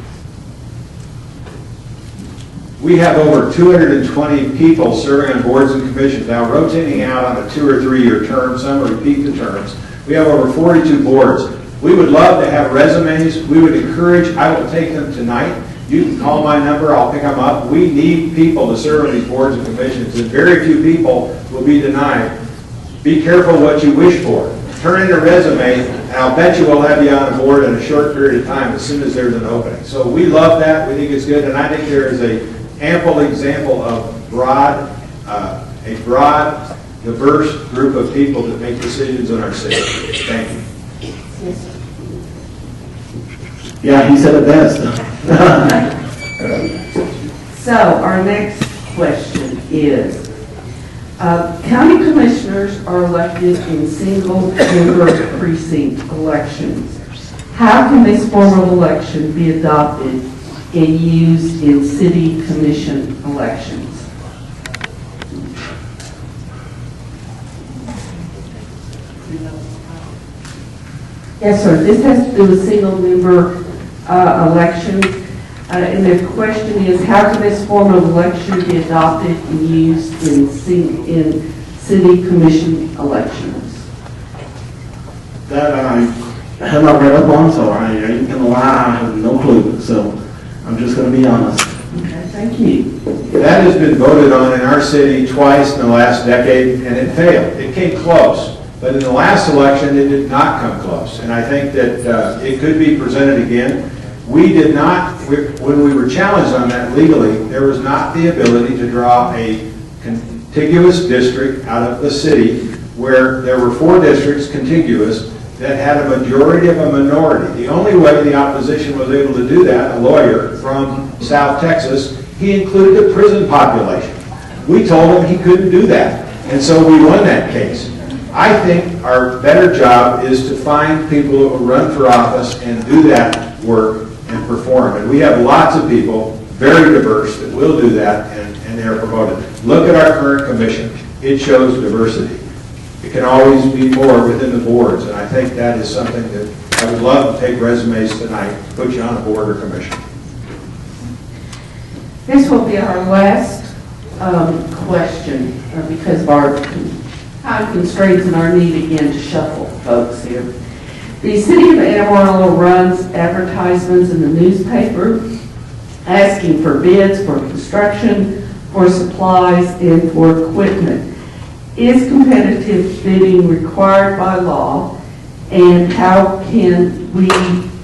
We have over 220 people serving on boards and commissions now, rotating out on a 2 or 3 year term. Some repeat the terms. We have over 42 boards. We would love to have resumes. We would encourage, I will take them tonight. You can call my number, I'll pick them up. We need people to serve on these boards and commissions, and very few people will be denied. Be careful what you wish for. Turn in a resume, and I'll bet you we'll have you on a board in a short period of time as soon as there's an opening. So we love that. We think it's good, and I think there is an ample example of a broad, diverse group of people that make decisions in our city. Thank you. Yeah, he said it best. So our next question is, County commissioners are elected in single-member precinct elections. How can this form of election be adopted and used in city commission elections? Yes, sir. This has to do with single-member elections. And the question is, how can this form of election be adopted and used in city commission elections? That I have not read up on, so I ain't gonna lie, I have no clue. So I'm just gonna be honest. Okay, thank you. That has been voted on in our city twice in the last decade, and it failed. It came close, but in the last election, it did not come close. And I think that it could be presented again. We did not, when we were challenged on that legally, there was not the ability to draw a contiguous district out of the city where there were 4 districts contiguous that had a majority of a minority. The only way the opposition was able to do that, a lawyer from South Texas, he included the prison population. We told him he couldn't do that, and so we won that case. I think our better job is to find people who run for office and do that work and perform. And we have lots of people, very diverse, that will do that, and they're promoted. Look at our current commission. It shows diversity. It can always be more within the boards, and I think that is something that I would love to take resumes tonight, put you on a board or commission. This will be our last question because of our time constraints and our need again to shuffle folks here. The City of Amarillo runs advertisements in the newspaper asking for bids for construction, for supplies, and for equipment. Is competitive bidding required by law, and how can we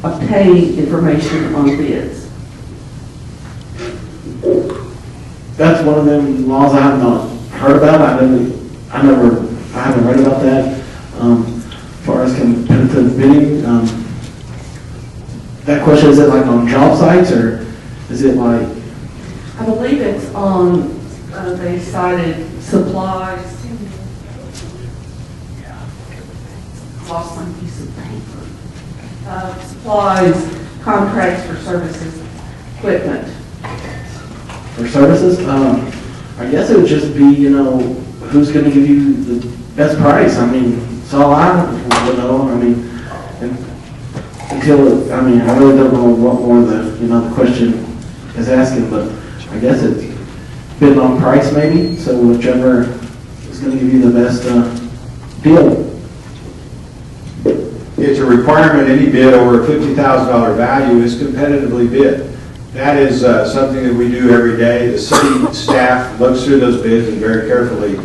obtain information on bids? That's one of them laws I have not heard about. I haven't read about that. As far as competitive bidding, that question, is it like on job sites, or is it like? I believe it's on, they cited supplies. Lost my piece of paper. Supplies, contracts for services, equipment. For services, I guess it would just be, who's going to give you the best price. I mean, that's all I would know. I mean, I really don't know what more the question is asking, but I guess it's bidding on price maybe. So whichever is going to give you the best deal. It's a requirement any bid over a $50,000 value is competitively bid. That is something that we do every day. The city staff looks through those bids and very carefully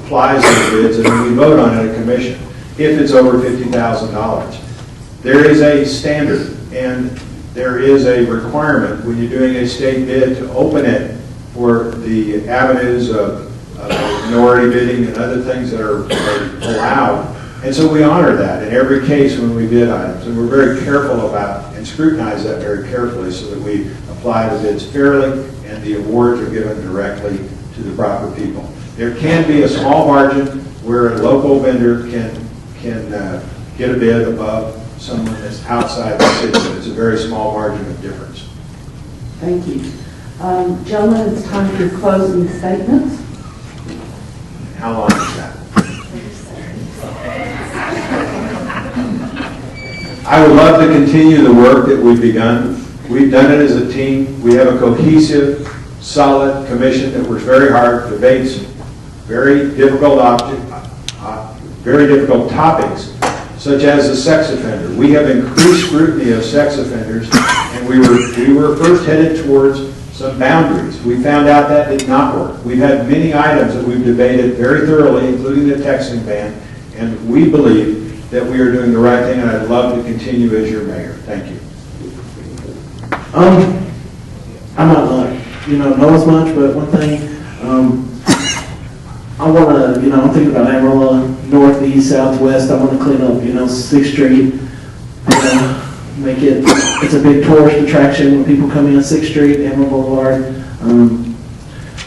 applies those bids, and then we vote on it at commission if it's over $50,000. There is a standard and there is a requirement when you're doing a state bid to open it for the avenues of minority bidding and other things that are allowed. And so we honor that in every case when we bid items, and we're very careful about and scrutinize that very carefully so that we apply the bids fairly and the awards are given directly to the proper people. There can be a small margin where a local vendor can get a bid above someone that's outside the city, but it's a very small margin of difference. Thank you. Gentlemen, it's time for your closing statements. How long is that? I would love to continue the work that we've begun. We've done it as a team. We have a cohesive, solid commission that works very hard, debates very difficult topics, such as the sex offender. We have increased scrutiny of sex offenders, and we were first headed towards some boundaries. We found out that did not work. We've had many items that we've debated very thoroughly, including the texting ban, and we believe that we are doing the right thing, and I'd love to continue as your mayor. Thank you. I might not, know as much, but one thing, I want to, I'm thinking about Amarillo, north, east, south, west. I want to clean up, 6th Street, make it's a big tourist attraction when people come in 6th Street, Amarillo Boulevard.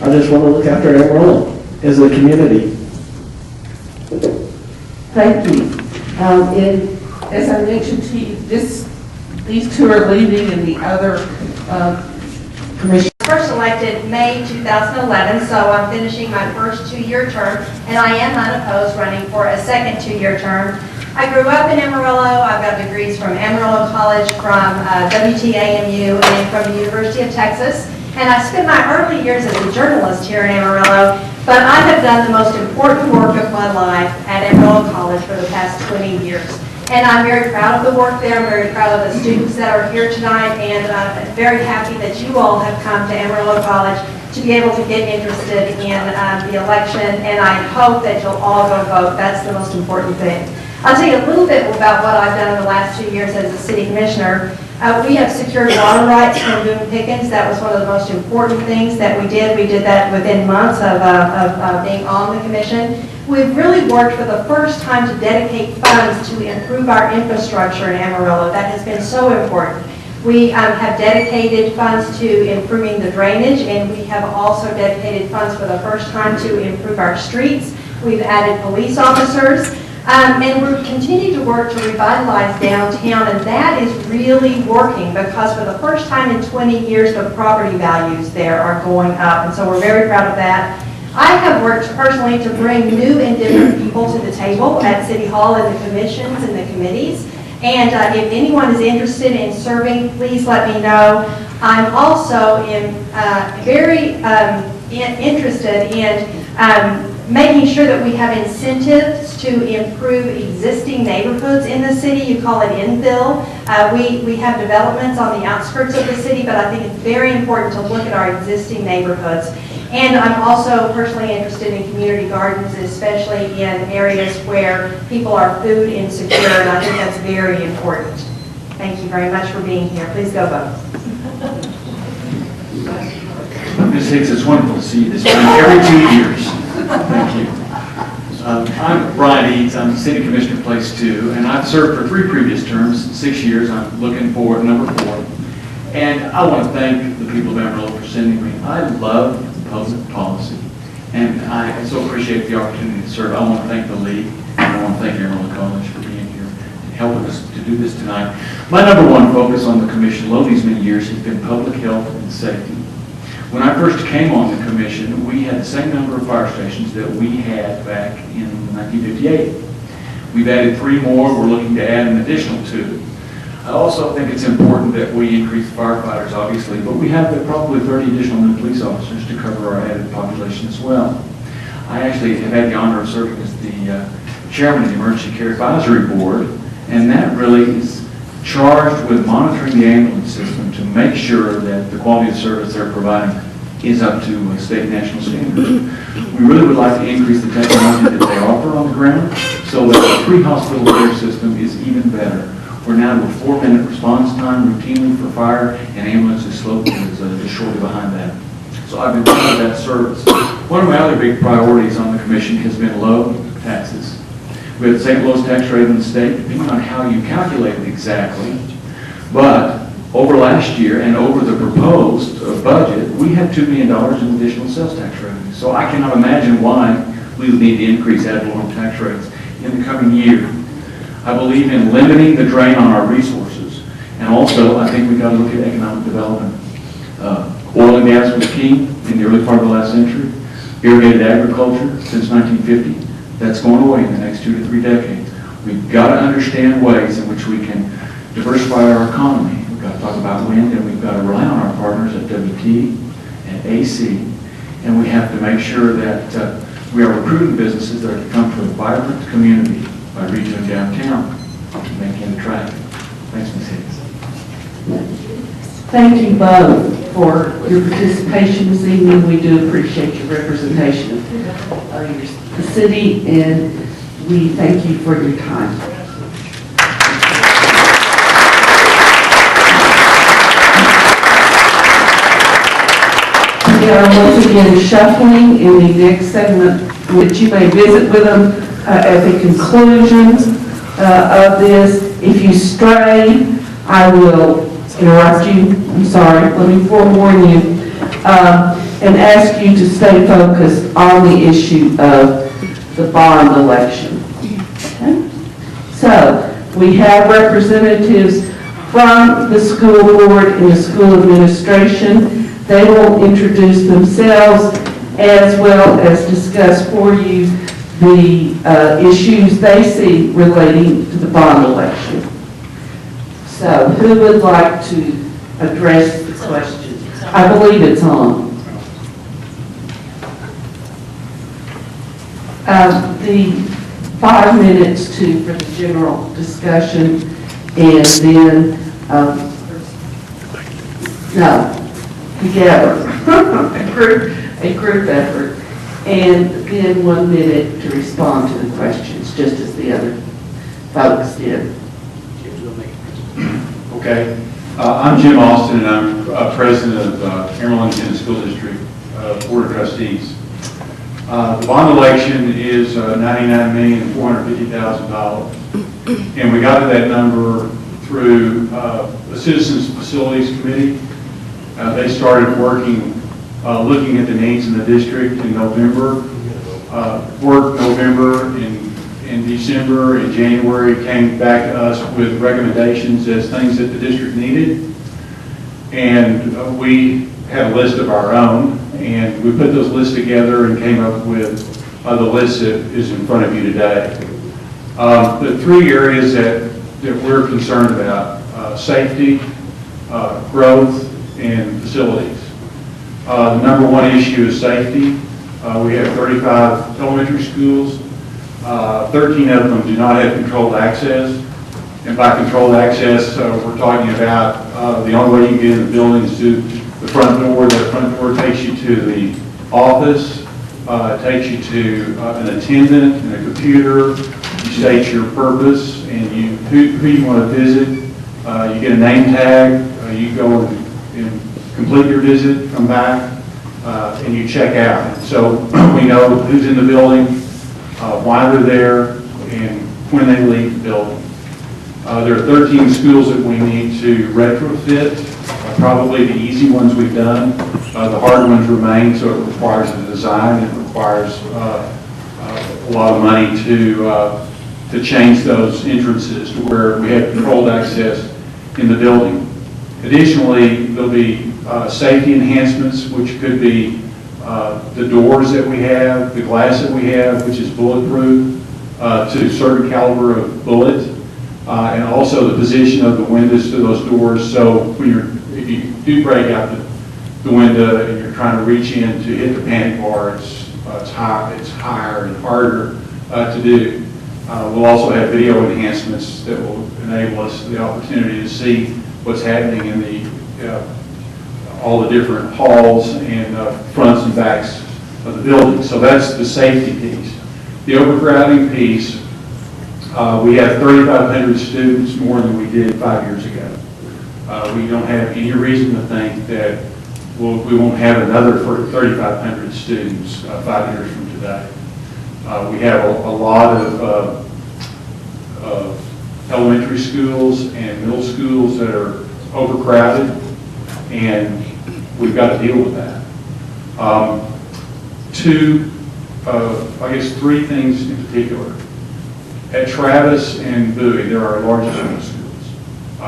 I just want to look after Amarillo as a community. Thank you. As I mentioned to you, these two are leaving and the other commission. First elected May 2011, so I'm finishing my first 2-year term, and I am unopposed running for a second 2-year term. I grew up in Amarillo. I've got degrees from Amarillo College, from WTAMU, and from the University of Texas. And I spent my early years as a journalist here in Amarillo, but I have done the most important work of my life at Enroll College for the past 20 years. And I'm very proud of the work there. I'm very proud of the students that are here tonight, and I'm very happy that you all have come to Amarillo College to be able to get interested in the election, and I hope that you'll all go vote. That's the most important thing. I'll tell you a little bit about what I've done in the last 2 years as a city commissioner. We have secured water rights from Boone Pickens. That was one of the most important things that we did. We did that within months of being on the commission. We've really worked for the first time to dedicate funds to improve our infrastructure in Amarillo. That has been so important. We have dedicated funds to improving the drainage, and we have also dedicated funds for the first time to improve our streets. We've added police officers. And we're continuing to work to revitalize downtown, and that is really working because for the first time in 20 years, the property values there are going up, and so we're very proud of that. I have worked personally to bring new and different people to the table at City Hall and the commissions and the committees, and if anyone is interested in serving, please let me know. I'm also very interested in making sure that we have incentives to improve existing neighborhoods in the city. You call it infill. We have developments on the outskirts of the city, but I think it's very important to look at our existing neighborhoods. And I'm also personally interested in community gardens, especially in areas where people are food insecure, and I think that's very important. Thank you very much for being here. Please go vote. Ms. Hicks, it's wonderful to see you this time every 2 years. Thank you. I'm Brian Eads. I'm City Commissioner Place 2, and I've served for 3 previous terms, 6 years. I'm looking for number 4. And I want to thank the people of Amarillo for sending me. I love public policy, and I so appreciate the opportunity to serve. I want to thank the League, and I want to thank Amarillo College for being here and helping us to do this tonight. My number 1 focus on the commission over these many years has been public health and safety. When I first came on the commission, we had the same number of fire stations that we had back in 1958. We've added 3 more. We're looking to add an additional 2. I also think it's important that we increase firefighters, obviously, but we have probably 30 additional new police officers to cover our added population as well. I actually have had the honor of serving as the chairman of the Emergency Care Advisory Board, and that really is charged with monitoring the ambulance system to make sure that the quality of service they're providing is up to state and national standards. We really would like to increase the technology that they offer on the ground so that the pre-hospital care system is even better. We're now to a 4-minute response time routinely for fire, and ambulance is slowly just shortly behind that. So I've been proud of that service. One of my other big priorities on the commission has been low taxes. We have the second lowest tax rate in the state, depending on how you calculate it exactly. But over last year and over the proposed budget, we have $2 million in additional sales tax revenue. So I cannot imagine why we would need to increase ad valorem tax rates in the coming year. I believe in limiting the drain on our resources. And also, I think we've got to look at economic development. Oil and gas was key in the early part of the last century. Irrigated agriculture since 1950. That's going away in the next 2 to 3 decades. We've got to understand ways in which we can diversify our economy. We've got to talk about wind, and we've got to rely on our partners at WT and AC. And we have to make sure that we are recruiting businesses that are to come to a vibrant community by redoing downtown and making it attractive. Thanks, Ms. Hicks. Thank you both for your participation this evening. We do appreciate your representation of the city, and we thank you for your time. We are once again shuffling in the next segment, which you may visit with them at the conclusion of this. If you stray, I will interrupt you. I'm sorry. Let me forewarn you. and ask you to stay focused on the issue of the bond election. Okay? So, we have representatives from the school board and the school administration. They will introduce themselves as well as discuss for you the issues they see relating to the bond election. So, who would like to address the question? I believe it's on. The 5 minutes for the general discussion, and then, together, a group effort, and then 1 minute to respond to the questions, just as the other folks did. Okay. I'm Jim Austin, and I'm president of Amarillo Independent School District Board of Trustees. The bond election is $99,450,000, and we got to that number through the Citizens Facilities Committee. They started working, looking at the needs in the district in November, worked November, in December, in January, came back to us with recommendations as things that the district needed. And we had a list of our own, and we put those lists together and came up with the list that is in front of you today. The 3 areas that we're concerned about, safety, growth, and facilities. The number 1 issue is safety. We have 35 elementary schools. 13 of them do not have controlled access. And by controlled access, we're talking about the only way you can get in the building is through the front door. That front door takes you to the office, takes you to an attendant and a computer. You state your purpose and who you want to visit. You get a name tag. You go and complete your visit, come back, and you check out. So we know who's in the building, why they're there, and when they leave the building. There are 13 schools that we need to retrofit, probably the easy ones we've done. The hard ones remain, so it requires a design. It requires a lot of money to change those entrances to where we have controlled access in the building. Additionally, there'll be safety enhancements, which could be the doors that we have, the glass that we have, which is bulletproof to a certain caliber of bullet, and also the position of the windows to those doors. So when if you do break out the window and you're trying to reach in to hit the panic bar, it's higher and harder to do. We'll also have video enhancements that will enable us the opportunity to see what's happening in the all the different halls and fronts and backs of the building. So that's the safety piece. The overcrowding piece, we have 3,500 students more than we did 5 years ago. We don't have any reason to think that we won't have another 3,500 students 5 years from today. We have a lot of elementary schools and middle schools that are overcrowded, and we've got to deal with that. Three things in particular. At Travis and Bowie, there are large middle schools.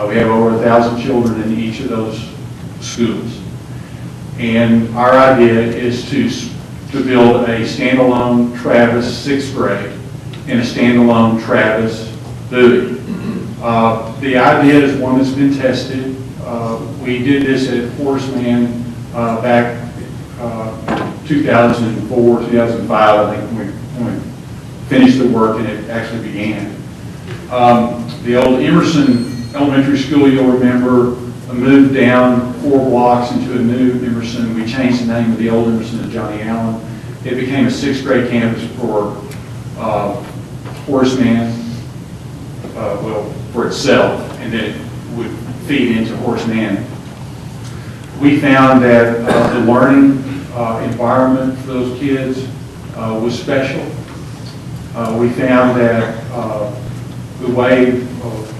We have over 1,000 children in each of those schools. And our idea is to build a standalone Travis 6th grade and a standalone Travis Bowie. The idea is one that's been tested. We did this at Horace Mann back 2004, 2005, I think, when we finished the work and it actually began. The old Emerson Elementary School, you'll remember, moved down 4 blocks into a new Emerson. We changed the name of the old Emerson to Johnny Allen. It became a 6th grade campus for Horace Mann, for itself, and then it would feed into Horace Mann. We found that the learning environment for those kids was special. We found that the way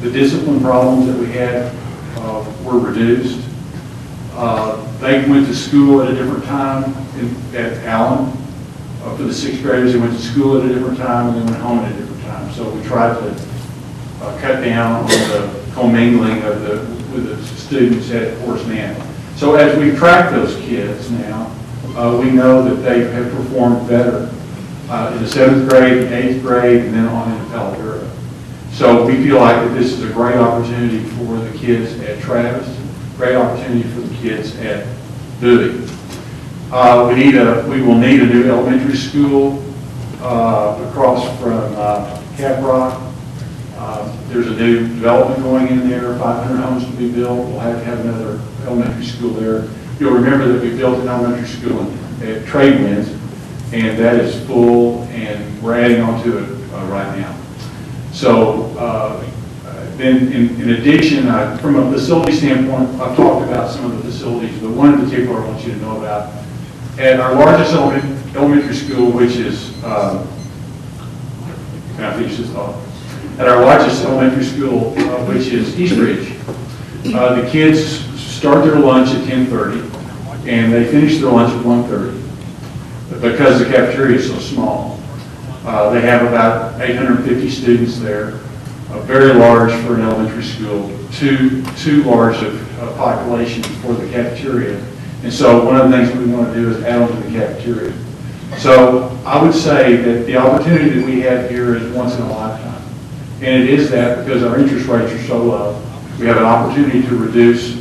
the discipline problems that we had were reduced. They went to school at a different time at Allen. For the sixth graders, they went to school at a different time and then went home at a different time. So we tried to cut down on the commingling with the students at Horace Mann. So as we track those kids now, we know that they have performed better in the 7th grade, 8th grade, and then on into Palo Duro. So we feel like that this is a great opportunity for the kids at Travis, great opportunity for the kids at Bowie. We will need a new elementary school across from Caprock. There's a new development going in there, 500 homes to be built. We'll have to have another elementary school there. You'll remember that we built an elementary school at Tradewinds, and that is full, and we're adding on to it right now. So then in addition, from a facility standpoint, I've talked about some of the facilities, but one in particular I want you to know about. At our largest elementary school, which is, can I finish this thought? At our largest elementary school, which is East Ridge, the kids start their lunch at 10:30, and they finish their lunch at 1:30. But because the cafeteria is so small, they have about 850 students there, very large for an elementary school, too large of population for the cafeteria. And so one of the things we want to do is add on to the cafeteria. So I would say that the opportunity that we have here is once in a lifetime. And it is that because our interest rates are so low. We have an opportunity to reduce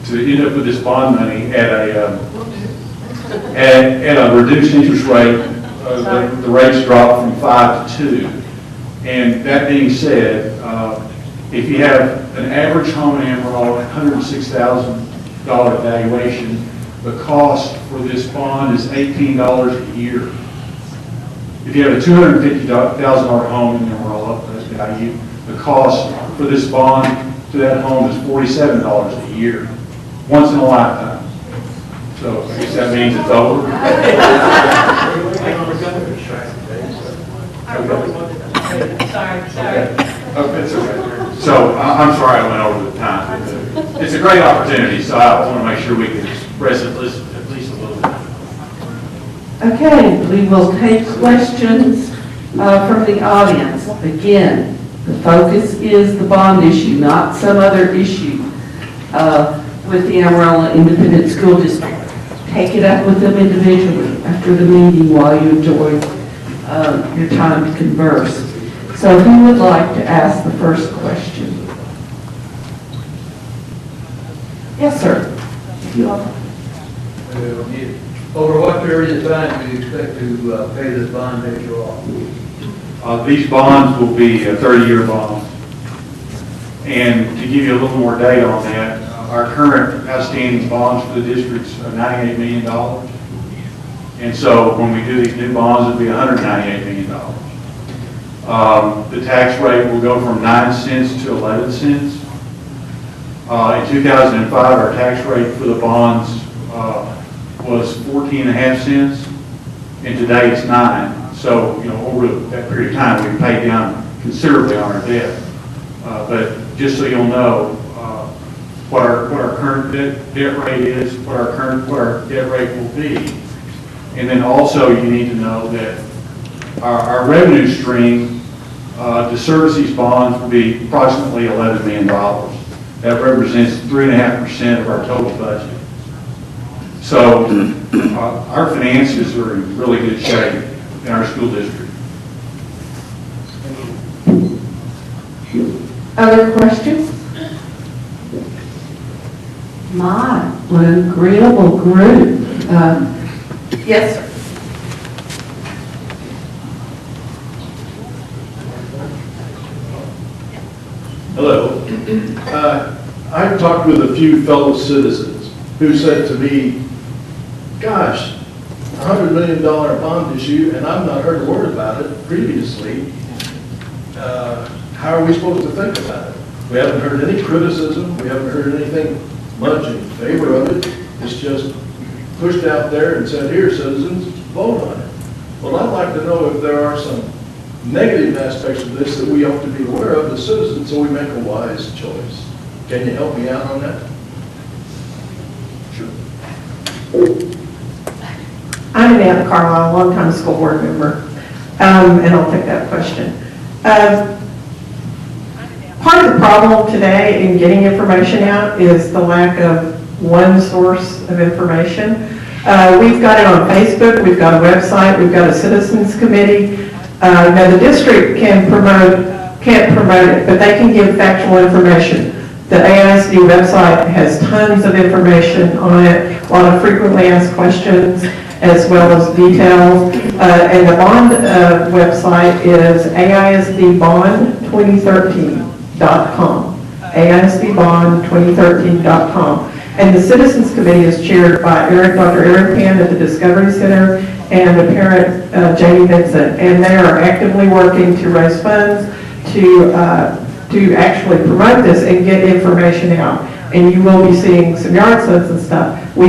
to end up with this bond money at a reduced interest rate. The rates drop from 5 to 2. And that being said, if you have an average home in Amarillo, $106,000 valuation, the cost for this bond is $18 a year. If you have a $250,000 home in Amarillo, that's value, the cost for this bond to that home is $47 a year, once in a lifetime. So I guess that means it's over. Sorry. Okay, it's okay. So I'm sorry I went over the time. It's a great opportunity, so I want to make sure we can express it at least a little bit. Okay, we will take questions from the audience. Again, the focus is the bond issue, not some other issue with the Amarillo Independent School District. Take it up with them individually after the meeting while you enjoy your time to converse. So who would like to ask the first question? Yes, sir. Over what period of time do you expect to pay this bond issue off? These bonds will be a 30-year bond. And to give you a little more data on that, our current outstanding bonds for the districts are $98 million. And so when we do these new bonds, it'll be $198 million. The tax rate will go from 9 cents to 11 cents. In 2005, our tax rate for the bonds was 14.5 cents, and today it's 9. So, over that period of time, we've paid down considerably on our debt. But just so you'll know, what our current debt rate is, what our debt rate will be, and then also you need to know that our revenue stream to service these bonds will be approximately $11 million. That represents 3.5% of our total budget. So our finances are in really good shape in our school district. Other questions? My, what an agreeable group. Yes, sir. Hello. I've talked with a few fellow citizens who said to me, gosh, $100 million bond issue, and I've not heard a word about it previously. How are we supposed to think about it? We haven't heard any criticism. We haven't heard anything much in favor of it. It's just pushed out there and said, here, citizens, vote on it. Well, I'd like to know if there are some negative aspects of this that we ought to be aware of as citizens so we make a wise choice. Can you help me out on that? Sure. I'm Ann Carlisle, longtime school board member, and I'll take that question. Part of the problem today in getting information out is the lack of one source of information. We've got it on Facebook, we've got a website, we've got a citizens committee. Now the district can't promote it, but they can give factual information. The AISD website has tons of information on it, a lot of frequently asked questions, as well as details. And the bond website is AISDbond2013.com. AISDbond2013.com. And the Citizens Committee is chaired by Dr. Eric Pan at the Discovery Center and the parent, Jamie Vincent. And they are actively working to raise funds to actually promote this and get information out. And you will be seeing some yard signs and stuff. I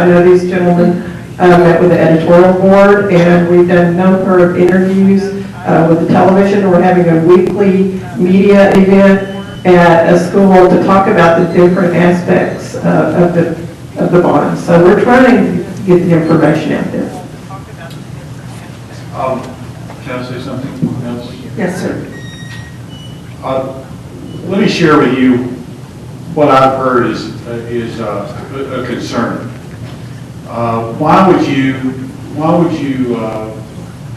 know these gentlemen met with the editorial board, and we've done a number of interviews with the television. We're having a weekly media event at a school to talk about the different aspects of the bond. So we're trying to get the information out there. Can I say something else? Yes, sir. Let me share with you what I've heard is a concern. Why would you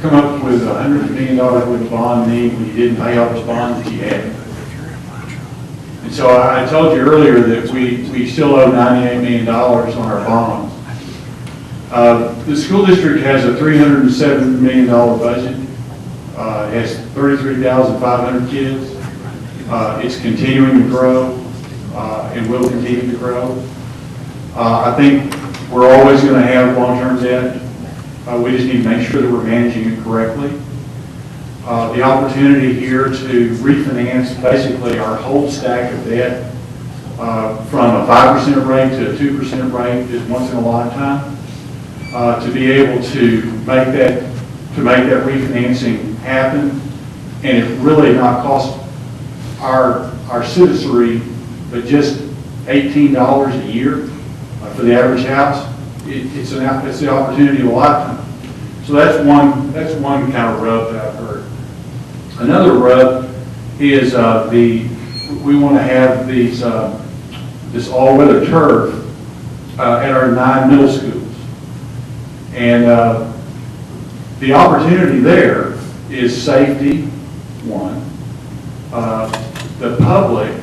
come up with $100 million worth of bond need when you didn't pay off the bonds that you had? And so I told you earlier that we still owe $98 million on our bonds. The school district has a $307 million budget. It has 33,500 kids. It's continuing to grow and will continue to grow. I think we're always going to have long-term debt. We just need to make sure that we're managing it correctly. The opportunity here to refinance basically our whole stack of debt from a 5% rate to a 2% rate is once in a lifetime. To be able to make that refinancing happen, and it really not cost our citizenry but just $18 a year for the average house. It's the opportunity of a lifetime. So that's one kind of rub that I've heard. Another rub is we want to have this all-weather turf at our 9 middle schools. And the opportunity there is safety, one. The public,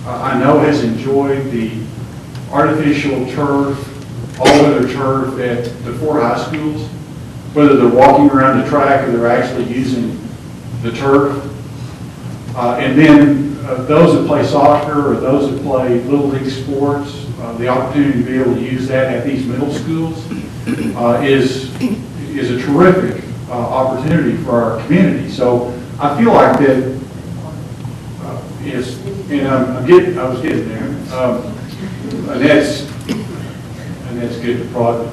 I know, has enjoyed the artificial turf, all-weather turf at the 4 high schools, whether they're walking around the track or they're actually using the turf. And then those that play soccer or those that play Little League sports, the opportunity to be able to use that at these middle schools is a terrific opportunity for our community. So I feel like that is, and I was getting there. Annette's good to product.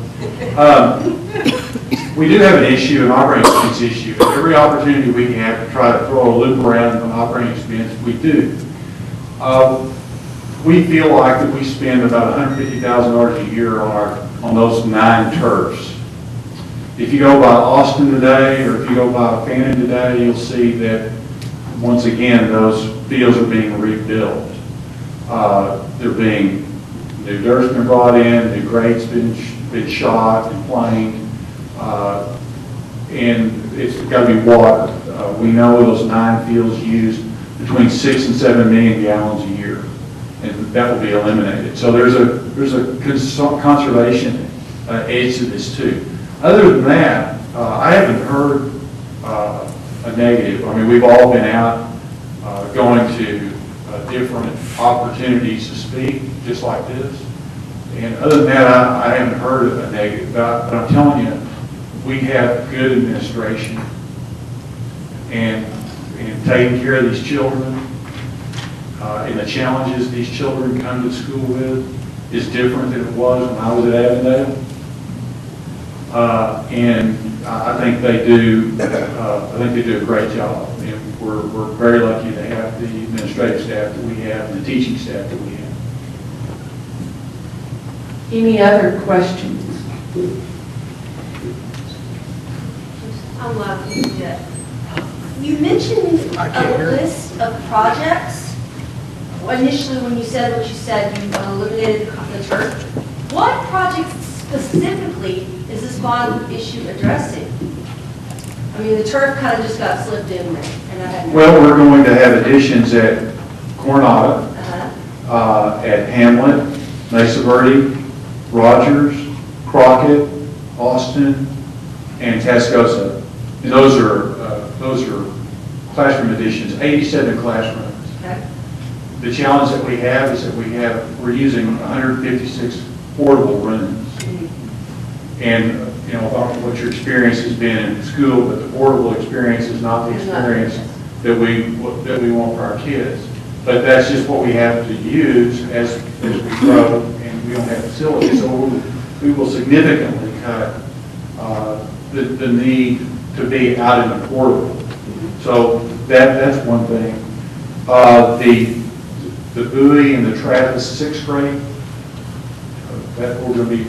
We do have an issue, an operating expense issue. Every opportunity we have to try to throw a loop around on operating expense, we do. We feel like that we spend about $150,000 a year on those 9 turfs. If you go by Austin today, or if you go by Fannin today, you'll see that once again those fields are being rebuilt. New dirt's been brought in, new grade's been shot and planed, and it's got to be watered. We know those 9 fields use between 6 and 7 million gallons a year, and that will be eliminated. So there's a conservation edge to this too. Other than that, I haven't heard a negative. I mean, we've all been out going to different opportunities to speak, just like this. And other than that, I haven't heard of a negative. But I'm telling you, we have good administration and taking care of these children. And the challenges these children come to school with is different than it was when I was at Avondale. And I think they do. I think they do a great job. And we're very lucky to have the administrative staff that we have and the teaching staff that we have. Any other questions? I'm laughing at that. You mentioned a list of projects. Initially, when you said what you said, you eliminated the turf. What projects specifically is this bond issue addressing? I mean, the turf kind of just got slipped in there, and I had no. Well, we're going to have additions at Coronado, at Hamlet, Mesa Verde, Rogers, Crockett, Austin, and Tascosa. And those are classroom additions, 87 classrooms. Okay. The challenge that we have is that we're using 156 portable rooms. And you know, what your experience has been in school, but the portable experience is not the experience that we want for our kids. But that's just what we have to use as we grow, and we don't have facilities. So we will significantly cut the need to be out in the portable. So that's one thing. The buoy and the Travis 6th grade, that we're going to be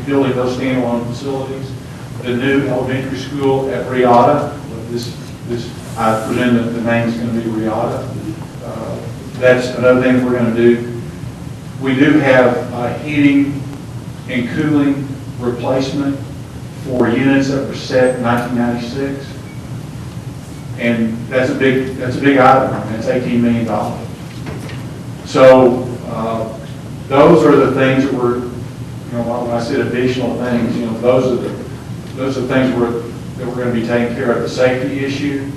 building those standalone facilities. The new elementary school at Riata, I presume that the name is going to be Riata. That's another thing we're going to do. We do have heating and cooling replacement for units that were set in 1996, and that's a big item. I mean, it's $18 million. So those are the things that we're, you know, when I said additional things, you know, those are things that we're going to be taking care of. The safety issue,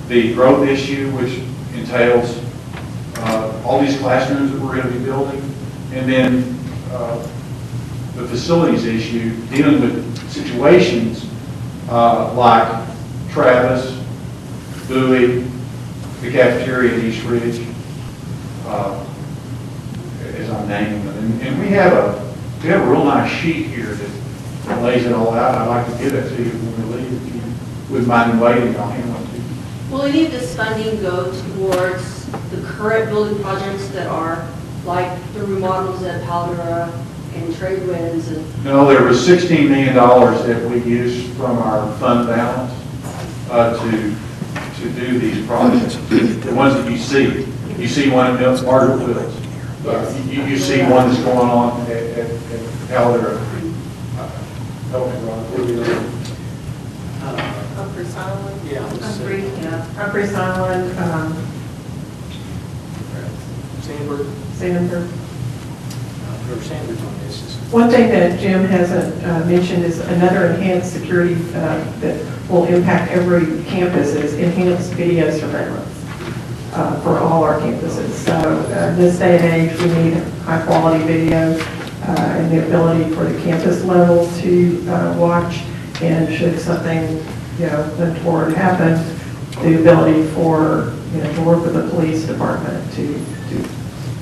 the growth issue, which entails all these classrooms that we're going to be building, and then the facilities issue, dealing with situations like Travis, Bowie, the cafeteria at East Ridge, as I'm naming them. And we have a real nice sheet here that lays it all out. I'd like to give it to you when we leave, if you wouldn't mind waiting. I'll hand one to you. Will any of this funding go towards the current building projects that are like the remodels at Paldera and Trade Winds? And no, there was $16 million that we used from our fund balance to do these projects. The ones that you see one at Margaret Wills. You see one that's going on at Paldera. Upper Silent? Yeah. Upper Silent, Sandberg. One thing that Jim hasn't mentioned is another enhanced security that will impact every campus is enhanced video surveillance for all our campuses. So in this day and age, we need high quality video and the ability for the campus level to watch, and should something, you know, untoward happen, the ability for, you know, to work with the police department to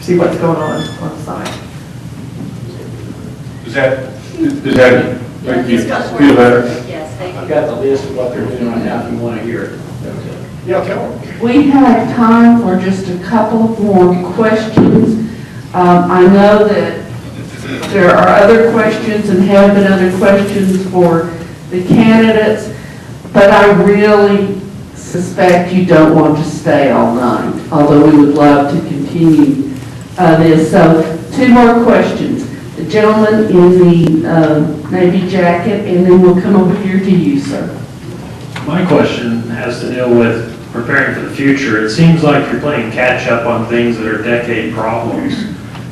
see what's going on site. Does that make you feel better? Yes, thank you. I've got the list of what they're doing right now if you want to hear it. Yeah, tell them. We have time for just a couple more questions. I know that there are other questions and have been other questions for the candidates, but I really suspect you don't want to stay all night, although we would love to continue this. So 2 more questions. The gentleman in the navy jacket, and then we'll come over here to you, sir. My question has to deal with preparing for the future. It seems like you're playing catch up on things that are decade problems.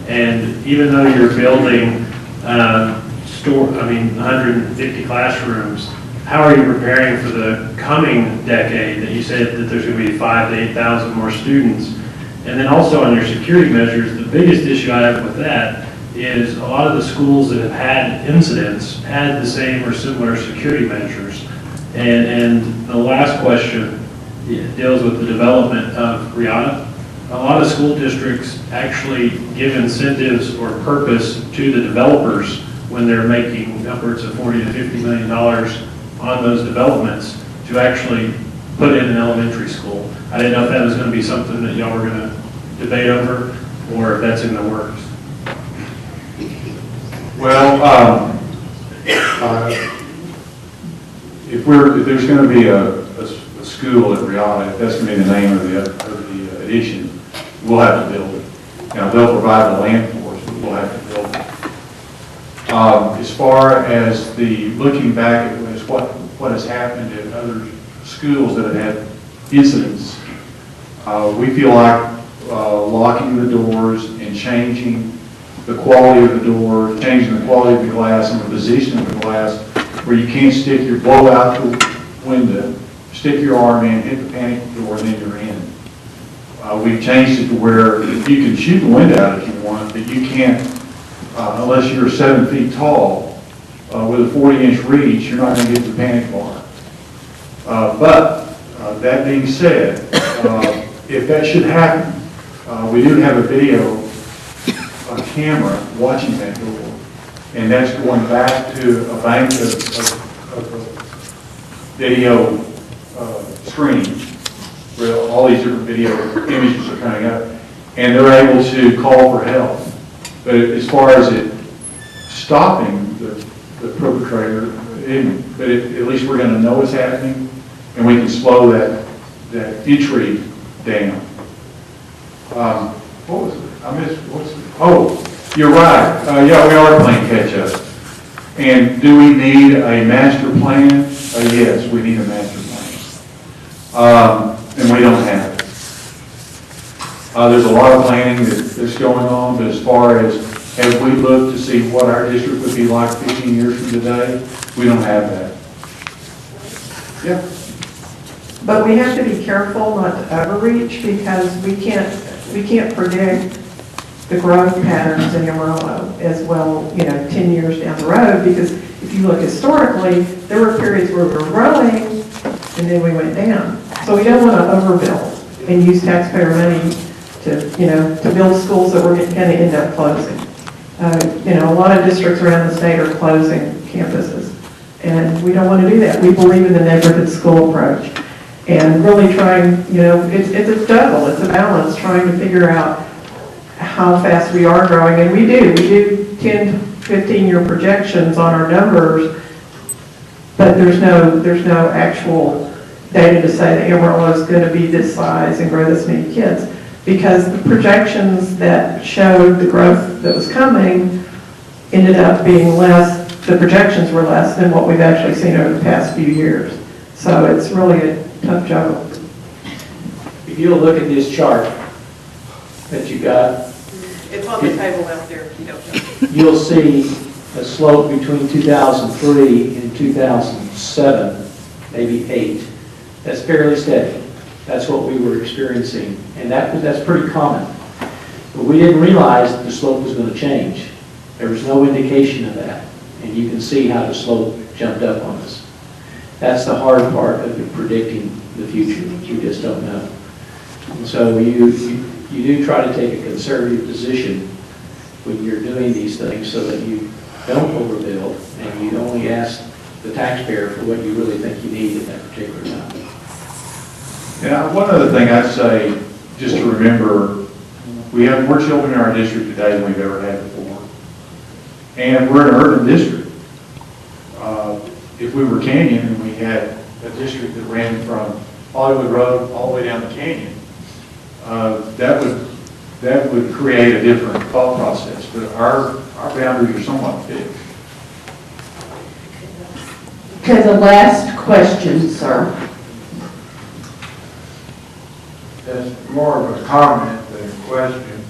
And even though you're building 150 classrooms, how are you preparing for the coming decade that you said that there's going to be 5,000 to 8,000 more students? And then also on your security measures, the biggest issue I have with that is a lot of the schools that have had incidents had the same or similar security measures. And the last question deals with the development of Riata. A lot of school districts actually give incentives or purpose to the developers when they're making upwards of $40 to $50 million on those developments to actually put in an elementary school. I didn't know if that was going to be something that y'all were going to debate over, or if that's in the works. Well, if there's going to be a school at Riata, if that's going to be the name of the addition, we'll have to build it. Now, they'll provide the land for us, but we'll have to build it. As far as the looking back at what has happened at other schools that have had incidents, we feel like locking the doors and changing the quality of the door, changing the quality of the glass and the position of the glass, where you can't blow out the window, stick your arm in, hit the panic door, and then you're in. We've changed it to where you can shoot the window out if you want, but you can't, unless you're 7 feet tall, with a 40-inch reach, you're not going to get the panic bar. But that being said, if that should happen, we do have a video camera watching that door, and that's going back to a bank of video screens where all these different video images are coming up, and they're able to call for help. But as far as it stopping the perpetrator, at least we're going to know what's happening, and we can slow that entry down. What was it? I missed. Oh, you're right. Yeah, we are playing catch up. And do we need a master plan? Yes, we need a master plan. And we don't have it. There's a lot of planning that's going on, but as far as have we looked to see what our district would be like 15 years from today, we don't have that. Yeah. But we have to be careful not to overreach, because we can't predict the growth patterns in Amarillo as well, 10 years down the road, because if you look historically, there were periods where we were growing and then we went down. So we don't want to overbuild and use taxpayer money to build schools that we're going to end up closing. A lot of districts around the state are closing campuses, and we don't want to do that. We believe in the neighborhood school approach, and really trying, it's a juggle, it's a balance, trying to figure out how fast we are growing, and we do 10, 15-year projections on our numbers, but there's no actual data to say that Amarillo is going to be this size and grow this many kids, because the projections that showed the growth that was coming ended up being less, the projections were less than what we've actually seen over the past few years. So it's really a tough job. If you'll look at this chart that you got, It's on the table out there if you don't know. you'll see a slope between 2003 and 2007, maybe 8. That's fairly steady. That's what we were experiencing, and that's pretty common. But we didn't realize that the slope was going to change. There was no indication of that, and you can see how the slope jumped up on us. That's the hard part of predicting the future. You just don't know. And so you do try to take a conservative position when you're doing these things so that you don't overbuild and you only ask the taxpayer for what you really think you need at that particular time. Yeah, one other thing I'd say, just to remember, we have more children in our district today than we've ever had before. And we're an urban district. If we were Canyon and we had a district that ran from Hollywood Road all the way down the Canyon, that would create a different thought process. But our boundaries are somewhat fixed. Okay, the last question, sir. That's more of a comment than a question.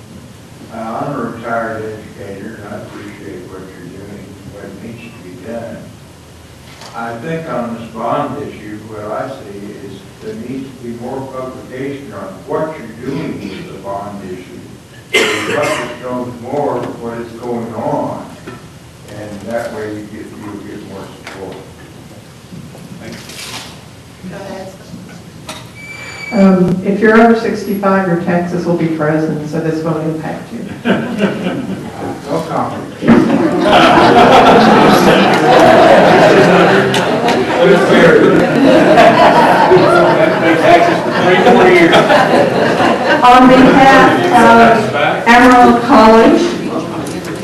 I'm a retired educator, and I appreciate what you're doing, what needs to be done. I think on this bond issue, what I see is there needs to be more publication on what you're doing with the bond issue. The public knows more of what is going on, and that way you'll get more support. Thank you. Go ahead. If you're over 65, your taxes will be frozen, so this won't impact you. No comment.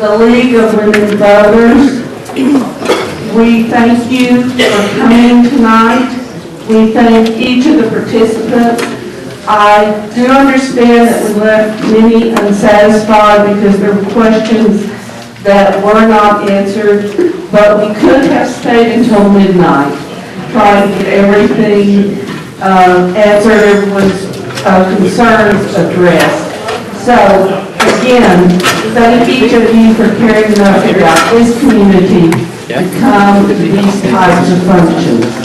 the League of Women Voters, we thank you for coming tonight. We thank each of the participants. I do understand that we left many unsatisfied because there were questions that were not answered, but we could have stayed until midnight trying to get everything answered, everyone's concerns addressed. So, again, thank each of you for caring enough about this community to come to these types of functions.